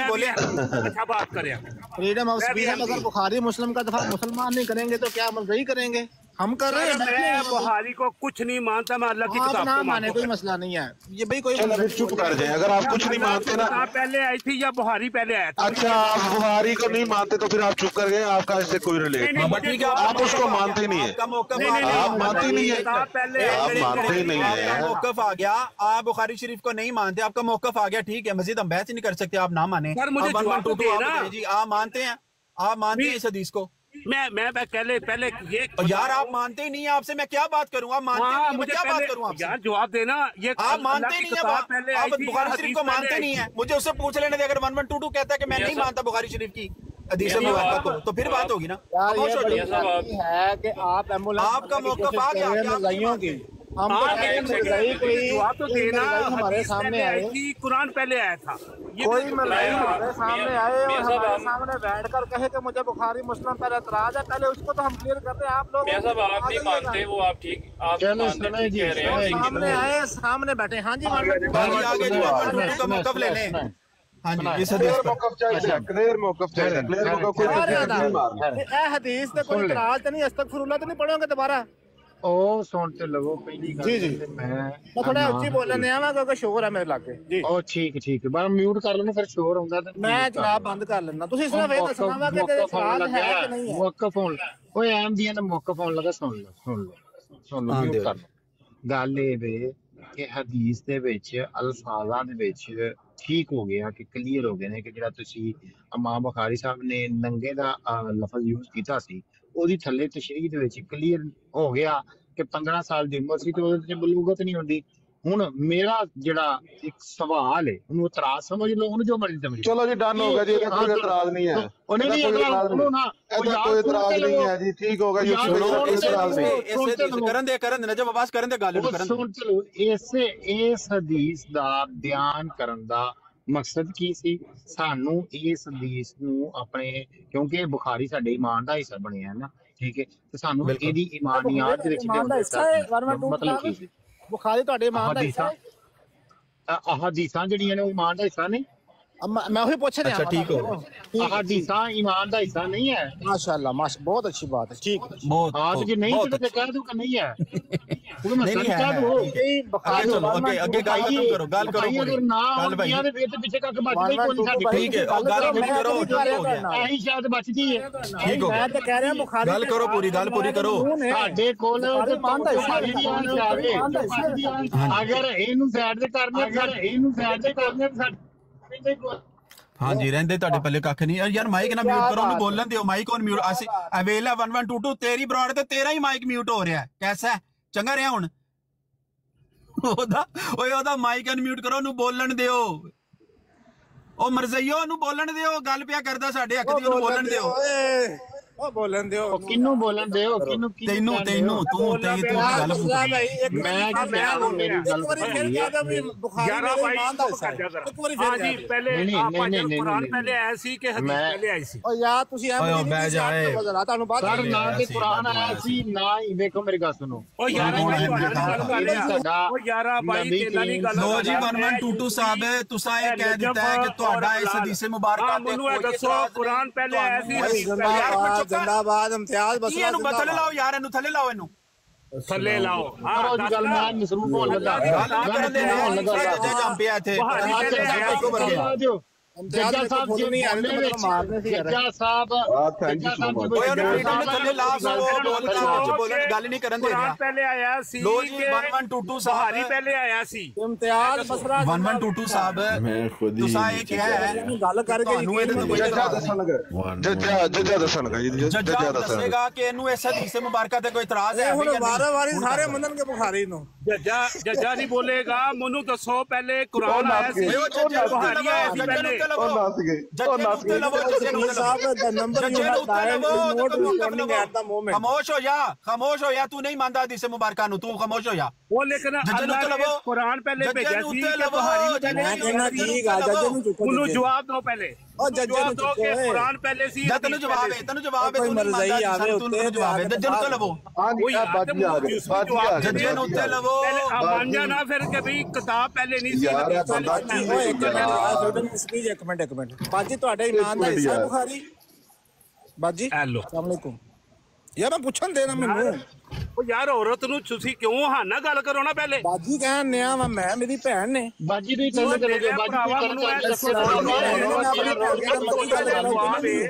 बोले अच्छा बात करें। Freedom of speech. अगर बुखारी मुस्लिम का दफा मुसलमान नहीं करेंगे तो क्या मर्जी करेंगे? हम कर रहे हैं। मैं बुखारी को कुछ नहीं मानता, मैं अल्लाह की किताब को माने, कोई मसला नहीं है ये भाई। कोई चुप कर जाए, अगर आप कुछ नहीं मानते ना। पहले आई थी या बुखारी पहले आया था? अच्छा आप बुखारी को नहीं मानते तो फिर आप चुप कर गए, आपका इससे कोई रिलेट नहीं, आप उसको मानते नहीं है, आप मानते नहीं है, आप मानते नहीं है। मौकफ आ गया, आप बुखारी शरीफ को नहीं मानते, आपका मौकफ आ गया, ठीक है, मजीद हम बहस ही नहीं कर सकते, आप ना माने। जी आप मानते हैं, आप मानते हैं इस हदीस को? मैं पहले ये यार आप मानते ही नहीं है, आपसे मैं क्या बात करूं? आप मानते नहीं, मुझे क्या बात करूं आपसे? यार जवाब देना। ये आप मानते नहीं है, आप बुखारी शरीफ को मानते नहीं है। मुझे उससे पूछ लेने दे, अगर 1122 कहता है कि मैं नहीं मानता बुखारी शरीफ की हदीस मुबारका को, तो फिर बात होगी ना। है कि आप आपका मौकफ आ गया, हम तो देना। हमारे सामने आए, कुरान पहले आया था, कोई मलाई हमारे सामने आए और हमारे सामने बैठकर कहे कि मुझे बुखारी मुस्लिम पर एतराज है, पहले उसको तो हम क्लियर करते हैं। आप लोग आप नहीं मानते, वो आप ठीक आप सामने आए, सामने बैठे। हाँ जी आगे का मौकफ ले लें। हाँ जी इस हदीस हदीस पे कोई एतराज नहीं, अस्तगफिरुल्लाह तो नहीं पढ़ोगे दोबारा? ओ सुनते लगो पहली जी जी मैं थोड़ा ਉੱਚੀ ਬੋਲਣ ਆ ਮੈਂ ਕਿਉਂਕਿ ਸ਼ੋਰ ਹੈ ਮੇਰੇ ਲਾਗੇ ਜੀ। ओ ठीक ठीक बस म्यूट कर लो फिर शोर आਉਂਦਾ ਤੇ मैं जनाब बंद कर लेना। ਤੁਸੀਂ ਸਿਰਫ ਇਹ ਦੱਸਣਾ ਵਾ ਕਿ ਤੇਰੇ ਸਵਾਲ ਹੈ ਕਿ नहीं है। ਮੌਕਫ ਹੋਣ ਓਏ ਐਮਦੀਆਂ ਦਾ ਮੌਕਫ ਹੋਣ ਲੱਗਾ, ਸੁਣ ਲਓ ਮਿਊਟ ਕਰ ਲਓ। ਗੱਲ ਇਹ ਵੇ ਕਿ ਹਦੀਸ ਦੇ ਵਿੱਚ ਅਲਫਾਜ਼ਾਂ ਦੇ ਵਿੱਚ ਠੀਕ ਹੋ ਗਿਆ ਕਿ ਕਲੀਅਰ ਹੋ ਗਏ ਨੇ ਕਿ ਜਿਹੜਾ ਤੁਸੀਂ ਇਮਾਮ ਬੁਖਾਰੀ ਸਾਹਿਬ ਨੇ ਨੰਗੇ ਦਾ ਲਫ਼ਜ਼ ਯੂਜ਼ ਕੀਤਾ ਸੀ, ਉਹਦੀ ਥੱਲੇ ਤਸ਼ਰੀਹ ਦੇ ਵਿੱਚ ਕਲੀਅਰ ਹੋ ਗਿਆ ਕਿ 15 ਸਾਲ ਦੀ ਉਮਰ ਸੀ ਤੇ ਉਹਦੇ ਤੇ ਬਲੂਗਤ ਨਹੀਂ ਹੁੰਦੀ। ਹੁਣ ਮੇਰਾ ਜਿਹੜਾ ਇੱਕ ਸਵਾਲ ਹੈ ਉਹਨੂੰ ਇਤਰਾਜ਼ ਸਮਝ ਲਓ, ਉਹਨੂੰ ਜੋ ਮਰਜ਼ੀ ਸਮਝ। ਚਲੋ ਜੀ ਡਨ ਹੋ ਗਿਆ ਜੀ, ਇਹਦਾ ਕੋਈ ਇਤਰਾਜ਼ ਨਹੀਂ ਹੈ, ਉਹਨੇ ਨਹੀਂ ਇਹਦਾ ਕੋਈ ਇਤਰਾਜ਼ ਨਹੀਂ ਹੈ ਜੀ, ਠੀਕ ਹੋਗਾ ਜੀ, ਕੋਈ ਇਤਰਾਜ਼ ਨਹੀਂ। ਕਰਨ ਦੇ ਜਬ ਆਵਾਜ਼ ਕਰਨ ਦੇ ਗੱਲ ਕਰਨ। ਸੁਣ ਚਲੋ ਇਸ ਹਦੀਸ ਦਾ ਬਿਆਨ ਕਰਨ ਦਾ ਮਕਸਦ ਕੀ ਸੀ? ਸਾਨੂੰ ਇਸ ਹਦੀਸ ਨੂੰ ਆਪਣੇ, ਕਿਉਂਕਿ ਬੁਖਾਰੀ ਸਾਡੇ ਈਮਾਨ ਦਾ ਹਿੱਸਾ ਬਣਿਆ ਨਾ, ਠੀਕ ਹੈ, ਤੇ ਸਾਨੂੰ ਇਹਦੀ ਈਮਾਨੀਅਤ ਦੇ ਵਿੱਚ ਮਤਲਬ ਕੀ ਸੀ? ਬੁਖਾਰੀ ਤੁਹਾਡੇ ਈਮਾਨ ਦਾ ਹਿੱਸਾ ਹੈ। ਹਦੀਸਾਂ ਜਿਹੜੀਆਂ ਨੇ ਉਹ ਈਮਾਨ ਦਾ ਹਿੱਸਾ ਨੇ। मैं वही पूछ रहा अच्छा ठीक हो हदीसा ईमान का हिस्सा नहीं है। माशाल्लाह माशा बहुत अच्छी बात है। ठीक है बहुत हाँ तो जो नहीं बहुत तो कह दूं कि नहीं है। तो मैं नहीं, सच है, कह दूं आगे चलो, आगे गाल खत्म करो, गाल करो अगर पूरी। ना गाल भाई होती है तो पीछे का बचती कोई नहीं साडी। ठीक है, और गाल पूरी करो, ठीक हो गया, ऐही शायद बचती है। ठीक हो गया, मैं तो कह रहा हूं बुखारी गाल करो पूरी, गाल पूरी करो। ਸਾਡੇ ਕੋਲ ਤੁਹਾਡੀ ਦੀ ਆਣ ਜਾਵੇ ਅਗਰ ਇਹਨੂੰ ਸਾਈਡ ਤੇ ਕਰਨੇ ਸਾਡੇ हाँ जी रहंदे ਤੁਹਾਡੇ ਪੱਲੇ ਕੱਖ ਨਹੀਂ ਯਾਰ ਮਾਈਕ ਨਾ ਮਿਊਟ ਕਰੋ ਉਹਨੂੰ ਬੋਲਣ ਦਿਓ ਮਾਈਕ ਔਨ ਮਿਊਟ ਅਸੀਂ ਅਵੇਲਾ 1122 ਤੇਰੀ ਬਰਾਡ ਤੇ ਤੇਰਾ ਹੀ ਮਾਈਕ ਮਿਊਟ ਹੋ ਰਿਹਾ ਕੈਸਾ ਚੰਗਾ ਰਿਹਾ ਹੁਣ ਉਹਦਾ ਮਾਈਕ ਅਨ ਮਿਊਟ ਕਰੋ ਉਹਨੂੰ ਬੋਲਣ ਦਿਓ ਉਹ ਮਰਜ਼ਈਓ ਉਹਨੂੰ ਬੋਲਣ ਦਿਓ ਗੱਲ ਪਿਆ ਕਰਦਾ ਸਾਡੇ ਹੱਕ ਦੀ ਉਹਨੂੰ ਬੋਲਣ ਦਿਓ ਉਹ ਬੋਲਣ ਦਿਓ ਕਿੰਨੂੰ ਬੋਲਣ ਦਿਓ ਕਿੰਨੂੰ ਤੈਨੂੰ ਤੂੰ ਗੱਲ ਮੈਂ ਮੇਰੀ ਗੱਲ ਫਿਰ ਕਹਦਾ ਵੀ ਬੁਖਾਰੀ ਮੇਰੇ ਇਮਾਨ ਦਾ ਹਿੱਸਾ ਹੈ। ਇੱਕ ਵਾਰੀ ਫਿਰ ਜੀ ਪਹਿਲੇ ਆਪਾਂ ਜਦ ਕੁਰਾਨ ਪਹਿਲੇ ਆਇਆ ਸੀ ਕਿ ਹਦੀਸ ਪਹਿਲੇ ਆਈ ਸੀ। ਓ ਯਾਰ ਤੁਸੀਂ ਐਵੇਂ ਬਹਿ ਜਾਏ ਤੁਹਾਨੂੰ ਬਾਤ ਸਰ ਨਾ ਤੇ ਕੁਰਾਨ ਆਇਆ ਸੀ ਨਾ ਹੀ ਵੇਖੋ ਮੇਰੀ ਗੱਲ ਸੁਣੋ। ਓ ਯਾਰ ਗੱਲ ਕਰ ਰਿਹਾ ਓ ਯਾਰਾ ਭਾਈ ਤੇਨਾਂ ਦੀ ਗੱਲ ਲੋ ਜੀ 1122 ਸਾਹਿਬ ਤੁਸੀਂ ਇਹ ਕਹਿ ਦਿੱਤਾ ਹੈ ਕਿ ਤੁਹਾਡਾ ਇਸ ਹਦੀਸ ਮੁਬਾਰਕਾ ਤੇ ਮੈਨੂੰ ਇਹ ਦੱਸੋ ਕੁਰਾਨ ਪਹਿਲੇ ਆਇਆ ਸੀ ਹਦੀਸ ਪਹਿਲੇ ਆਇਆ ਜ਼ਿੰਦਾਬਾਦ ਇਮਤਿਆਜ਼ ਬਸ ਇਹਨੂੰ ਥੱਲੇ ਲਾਓ ਯਾਰ ਇਹਨੂੰ ਥੱਲੇ ਲਾਓ ਇਹਨੂੰ ਥੱਲੇ ਲਾਓ ਕਰੋ ਜੀ ਗੱਲ ਮੈਂ ਮਸਰੂਫ ਹੋਣ ਲੱਗਾ ਜੰਮ ਪਿਆ ਇੱਥੇ ਜੱਜਾ ਸਾਹਿਬ ਜੀ ਨਹੀਂ ਆਨੇ ਮਾਰਨੇ ਸੀ ਜੱਜਾ ਸਾਹਿਬ ਓਏ ਉਹਨੂੰ ਫਰੀडम ਥੱਲੇ ਲਾ ਸੋ ਬੋਲਣ ਗੱਲ ਨਹੀਂ ਕਰਨ ਦੇ ਰਿਹਾ ਪਹਿਲੇ ਆਇਆ ਸੀ ਲੋ ਜੀ 1122 ਸਾਹਿਬ ਪਹਿਲੇ ਆਇਆ ਸੀ ਇਮਤਿਆਜ਼ ਬਸਰਾ 1122 ਸਾਹਿਬ ਤੁਸੀਂ ਇਹ ਕਿਹਾ ਹੈ ਗੱਲ ਕਰਕੇ ਤੁਹਾਨੂੰ ਇਹਦੇ ਤੋਂ ਕੋਈ ਜੱਜਾ ਦੱਸਣਗਾ ਜੀ ਜੱਜਾ ਦੱਸੇਗਾ ਕਿ ਇਹਨੂੰ ਇਸ ਹਦੀਸ ਮੁਬਾਰਕਾ ਤੇ ਕੋਈ ਇਤਰਾਜ਼ ਹੈ ਹੁਣ ਵਾਰੀ ਸਾਰੇ ਮੰਨਣਗੇ ਬੁਖਾਰੀ ਨੂੰ ਜੱਜਾ ਨਹੀਂ ਬੋਲੇਗਾ ਮੈਨੂੰ ਦੱਸੋ ਪਹਿਲੇ ਕੁਰਾਨ ਆਇਆ ਸੀ ਬੁਖਾਰੀ ਆਇਆ ਸੀ ਪਹਿਲੇ खामोश हो या तू नहीं मानता हदीस मुबारका नु तू खामोश हो या वो लेकिन अल्लाह ने कुरान पहले भेजा सी कि बुखारी उन्हें जवाब दो पहले ओ जज्जे नु चुप है कुरान पहले सी तनु जवाब है तू मरज़ई आवे तू जवाब है जज्जे नु लवो जज्जे नु उत्ते लवो मान जाना फिर कि भाई किताब पहले नहीं सी एक मिनट बाजी ਤੁਹਾਡੇ ਇਮਾਨ ਦਾ ਹਿੱਸਾ ਬੁਖਾਰੀ ਬਾਜੀ ਹੈਲੋ अस्सलाम वालेकुम ਯਾਰ ਮੈਂ ਪੁੱਛਣ ਦੇਣਾ ਮੈਨੂੰ ਉਹ ਯਾਰ ਔਰਤ ਨੂੰ ਤੁਸੀਂ ਕਿਉਂ ਹਾਨਾ ਗੱਲ ਕਰੋ ਨਾ ਪਹਿਲੇ ਬਾਜੀ ਕਹਿਣ ਨਿਆ ਵਾ ਮੈਂ ਮੇਰੀ ਭੈਣ ਨੇ ਬਾਜੀ ਦੀ ਗੱਲ ਕਰੋਗੇ ਬਾਜੀ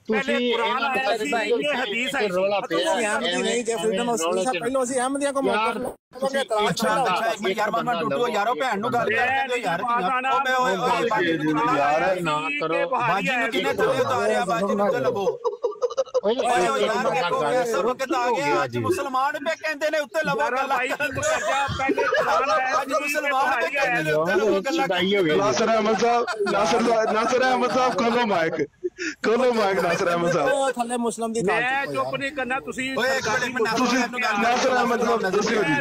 ਤੁਸੀਂ ਕੁਰਾਨ ਆਇਆ ਸੀ ਇਹ ਹਦੀਸ ਆਈ ਸੀ ਨਹੀਂ ਜੇ ਫਰੀडम ਆਫ ਸਪੀਚ ਪਹਿਲਾਂ ਅਸੀਂ ਅਹਿਮਦੀਆਂ ਕੋ ਮੌਕਾ ਅੱਛਾ ਯਾਰ ਮਨ ਟੁੱਟੋ ਯਾਰੋ ਭੈਣ ਨੂੰ ਗੱਲ ਕਰਦੇ ਯਾਰ ਯਾਰ ਨਾ ਕਰੋ ਬਾਜੀ ਨੂੰ ਕਿਨੇ ਥੱਲੇ ਉਤਾਰਿਆ ਬਾਜੀ ਨੂੰ ਤੇ ਲਵੋ ਓਏ ਯਾਰ ਸਬਕਤ ਆ ਗਿਆ ਅੱਜ ਮੁਸਲਮਾਨ ਪੇ ਕਹਿੰਦੇ ਨੇ ਉੱਤੇ ਲਵੋ ਗੱਲਾਂ ਪਹਿਲੇ ਕੁਰਾਨ ਆਇਆ ਅੱਜ ਮੁਸਲਮਾਨ ਪੇ ਕਹਿੰਦੇ ਨੇ ਉੱਤੇ ਲਵੋ ਗੱਲਾਂ ਨਾਸਰ ਅਹਿਮਦ ਸਾਹਿਬ ਕੋਲੋਂ ਮਾਈਕ ਨਾਸਰ ਅਹਿਮਦ ਸਾਹਿਬ ਥੱਲੇ ਮੁਸਲਮ ਦੀ ਮੈਂ ਚੁੱਪ ਨਹੀਂ ਕਰਨਾ ਤੁਸੀਂ ਨਾਸਰ ਅਹਿਮਦ ਸਾਹਿਬ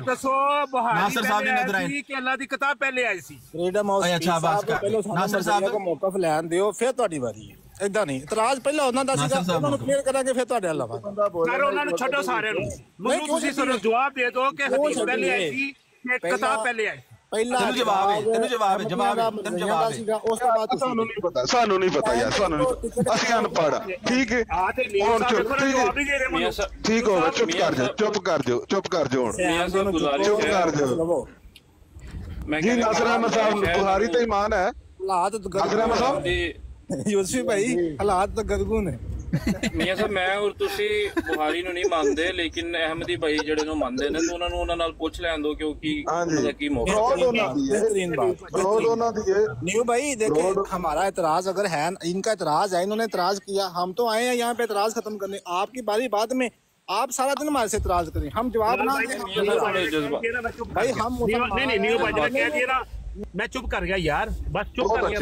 ਦੱਸੋ ਬੁਹਾਰੀ ਨਾਸਰ ਸਾਹਿਬ ਨੇ ਨਜ਼ਰ ਆਏ ਕਿ ਅੱਲਾ ਦੀ ਕਿਤਾਬ ਪਹਿਲੇ ਆਈ ਸੀ ਫਰੀडम ਆਫ ਸਪੀਚ ਅੱਛਾ ਬਾਤ ਕਰ ਨਾਸਰ ਸਾਹਿਬ ਕੋ ਮੌਕਫ ਲੈਣ ਦਿਓ ਫਿਰ ਤੁਹਾਡੀ ਵਾਰੀ ਹੈ ਇਦਾਂ ਨਹੀਂ ਇਤਰਾਜ਼ ਪਹਿਲਾਂ ਉਹਨਾਂ ਦਾ ਸੀਗਾ ਉਹਨਾਂ ਨੂੰ ਕਲੀਅਰ ਕਰਾਂਗੇ ਫਿਰ ਤੁਹਾਡੇ ਅਲਾਵਾ ਸਰ ਉਹਨਾਂ ਨੂੰ ਛੱਡੋ ਸਾਰਿਆਂ ਨੂੰ ਮੈਨੂੰ ਤੁਸੀਂ ਸਾਨੂੰ ਜਵਾਬ ਦੇ ਦਿਓ ਕਿ ਹਦੀਸ ਪਹਿਲੇ ਆਈ ਸੀ ਕਿ ਕਿਤਾਬ ਪਹਿਲੇ ਆਈ ਪਹਿਲਾਂ ਤੈਨੂੰ ਜਵਾਬ ਹੈ ਤੈਨੂੰ ਜਵਾਬ ਹੈ ਉਸ ਤੋਂ ਬਾਅਦ ਸਾਨੂੰ ਨਹੀਂ ਪਤਾ ਯਾਰ ਸਾਨੂੰ ਨਹੀਂ ਪਤਾ ਅਸੀਂ ਅਨਪੜ੍ਹ ਠੀਕ ਹੈ ਹੁਣ ਠੀਕ ਹੋ ਗਿਆ ਚੁੱਪ ਕਰ ਜਾਓ ਜੀ ਨਾਸਰ ਅਹਿਮਦ ਸਾਹਿਬ ਬੁਖਾਰੀ ਤੇ ਈਮਾਨ ਹੈ ਹਾਲਾਤ ਨਾਸਰ ਅਹਿਮਦ ਸਾਹਿਬ ਯੂਸਫੀ ਭਾਈ ਹਾਲਾਤ ਤਾਂ ਗਦਗੂ ਨੇ ਮੀਆਂ ਸਾਹਿਬ ਮੈਂ ਔਰ ਤੁਸੀਂ ਬੁਖਾਰੀ ਨੂੰ ਨਹੀਂ ਮੰਨਦੇ ਲੇਕਿਨ ਅਹਿਮਦੀ ਭਾਈ ਜਿਹੜੇ ਨੂੰ ਮੰਨਦੇ ਨੇ ਤਾਂ ਉਹਨਾਂ ਨਾਲ ਪੁੱਛ ਲੈਣ ਦੋ ਕਿਉਂਕਿ ਉਹਦਾ ਕੀ ਮੌਕਾ बेहतरीन बात न्यू भाई देखिए हमारा एतराज अगर है इनका एतराज है इन्होंने एतराज किया हम तो आए हैं यहाँ पे एतराज खत्म करने आपकी बारी बाद में आप सारा दिन हमारे से एतराज करें हम जवाब ना भाई हम नहीं मैं चुप कर गया यार बस चुप कर गया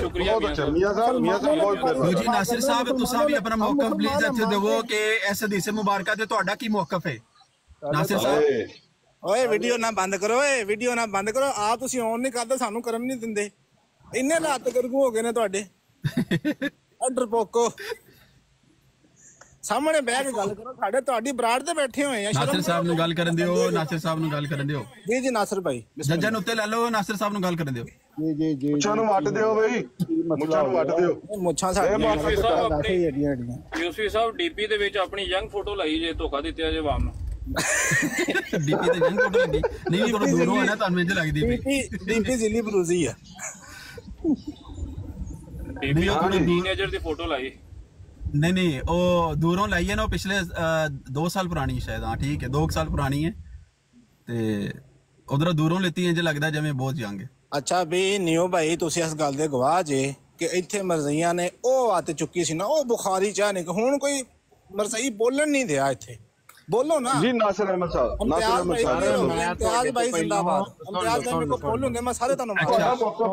ਜੀ ਨਾਸਿਰ ਸਾਹਿਬ ਤੁਸੀਂ ਵੀ ਆਪਣਾ ਮੌਕਫ ਪਲੀਜ਼ ਇੱਥੇ ਦਿਵੋ ਕਿ ਇਸ ਹਦੀਸ ਮੁਬਾਰਕਾ ਤੇ ਤੁਹਾਡਾ ਕੀ ਮੌਕਫ ਹੈ ਨਾਸਿਰ ਸਾਹਿਬ ਓਏ ਵੀਡੀਓ ਨਾ ਬੰਦ ਕਰੋ ਆਪ ਤੁਸੀਂ ਔਨ ਨਹੀਂ ਕਰਦੇ ਸਾਨੂੰ ਕਰਨ ਨਹੀਂ ਦਿੰਦੇ ਇੰਨੇ ਹਾਲਾਤ ਗਰਗੂ ਹੋ ਗਏ ਨੇ ਤੁਹਾਡੇ ਡਰਪੋਕੋ ਸਾਹਮਣੇ ਬਹਿ ਕੇ ਗੱਲ ਕਰੋ ਸਾਡੇ ਤੁਹਾਡੀ ਬਰਾੜ ਤੇ ਬੈਠੇ ਹੋਏ ਆ ਨਾਸਿਰ ਸਾਹਿਬ ਨੂੰ ਗੱਲ ਕਰਨ ਦਿਓ ਜੀ ਨਾਸਰ ਭਾਈ ਜੀ ਨਾਸਰ ਭਾਈ ਜੱਜਾਂ ਨੂੰ ਉੱਤੇ ਲੈ ਲਓ ਨਾਸਰ ਸਾਹਿਬ ਨੂੰ ਗੱਲ ਕਰਨ ਦਿਓ जी जी जी ਮੁੱਛਾਂ ਨੂੰ ਵੱਟ ਦਿਓ ਬਈ, ਮੁੱਛਾਂ ਨੂੰ ਵੱਟ ਦਿਓ। ਮੁੱਛਾਂ ਇਹ ਸਾਡੀਆਂ ਮੌਕਫ ਯੂਸਫੀ ਸਾਹਿਬ ਵੈਸੇ ਹੀ ਆਪਣੀ ਏਡੀਆਂ ਏਡੀਆਂ ਯੂਸਫੀ ਸਾਹਿਬ ਡੀਪੀ ਦੇ ਵਿੱਚ ਆਪਣੀ ਯੰਗ ਫੋਟੋ ਲਾਈ ਜੇ, ਧੋਖਾ ਦਿੱਤਾ ਜੇ ਆਵਾਮ ਨੂੰ। ਡੀਪੀ ਤੇ ਜੰਗ ਫੋਟੋ ਲੱਗੀ ਨਹੀਂ, ਥੋੜਾ ਦੂਰੋਂ ਹੈ ਨਾ ਤੁਹਾਨੂੰ ਇੰਜ ਲੱਗਦੀ ਪਈ। ਡੀਪੀ ਜ਼ਿਲੀ ਬਰੂਜ਼ੀ ਆ। ਡੀਪੀ ਆਪਣੀ ਟੀਨੇਜਰ ਦੀ ਫੋਟੋ ਲਾਈ। नहीं वो दूरों लाई है ना, पिछले 2 साल पुरानी शायद, हाँ ठीक है 2 साल पुरानी है ते उधर दूरों लेती है, जो लगता है जिवें बहुत यंग है। ਅੱਛਾ ਵੀ ਨਿਓ ਭਾਈ ਤੁਸੀਂ ਇਸ ਗੱਲ ਦੇ ਗਵਾਹ ਜੇ ਕਿ ਇੱਥੇ ਮਰਜ਼ਈਆਂ ਨੇ ਉਹ ਆਤ ਚੁੱਕੀ ਸੀ ਨਾ, ਉਹ ਬੁਖਾਰੀ ਚਾਹ ਨੇ ਹੁਣ ਕੋਈ ਮਰਜ਼ਈ ਬੋਲਣ ਨਹੀਂ ਦਿਆ ਇੱਥੇ। ਬੋਲੋ ਨਾ ਜੀ ਨਾਸਿਰ ਅਹਿਮਦ ਸਾਹਿਬ, ਨਾਸਿਰ ਅਹਿਮਦ ਸਾਹਿਬ ਇਮਤਿਆਜ਼ ਭਾਈ ਜ਼ਿੰਦਾਬਾਦ। ਇਮਤਿਆਜ਼ ਭਾਈ ਕੋ ਬੋਲੂ ਨੇ, ਮੈਂ ਸਾਰੇ ਤੁਹਾਨੂੰ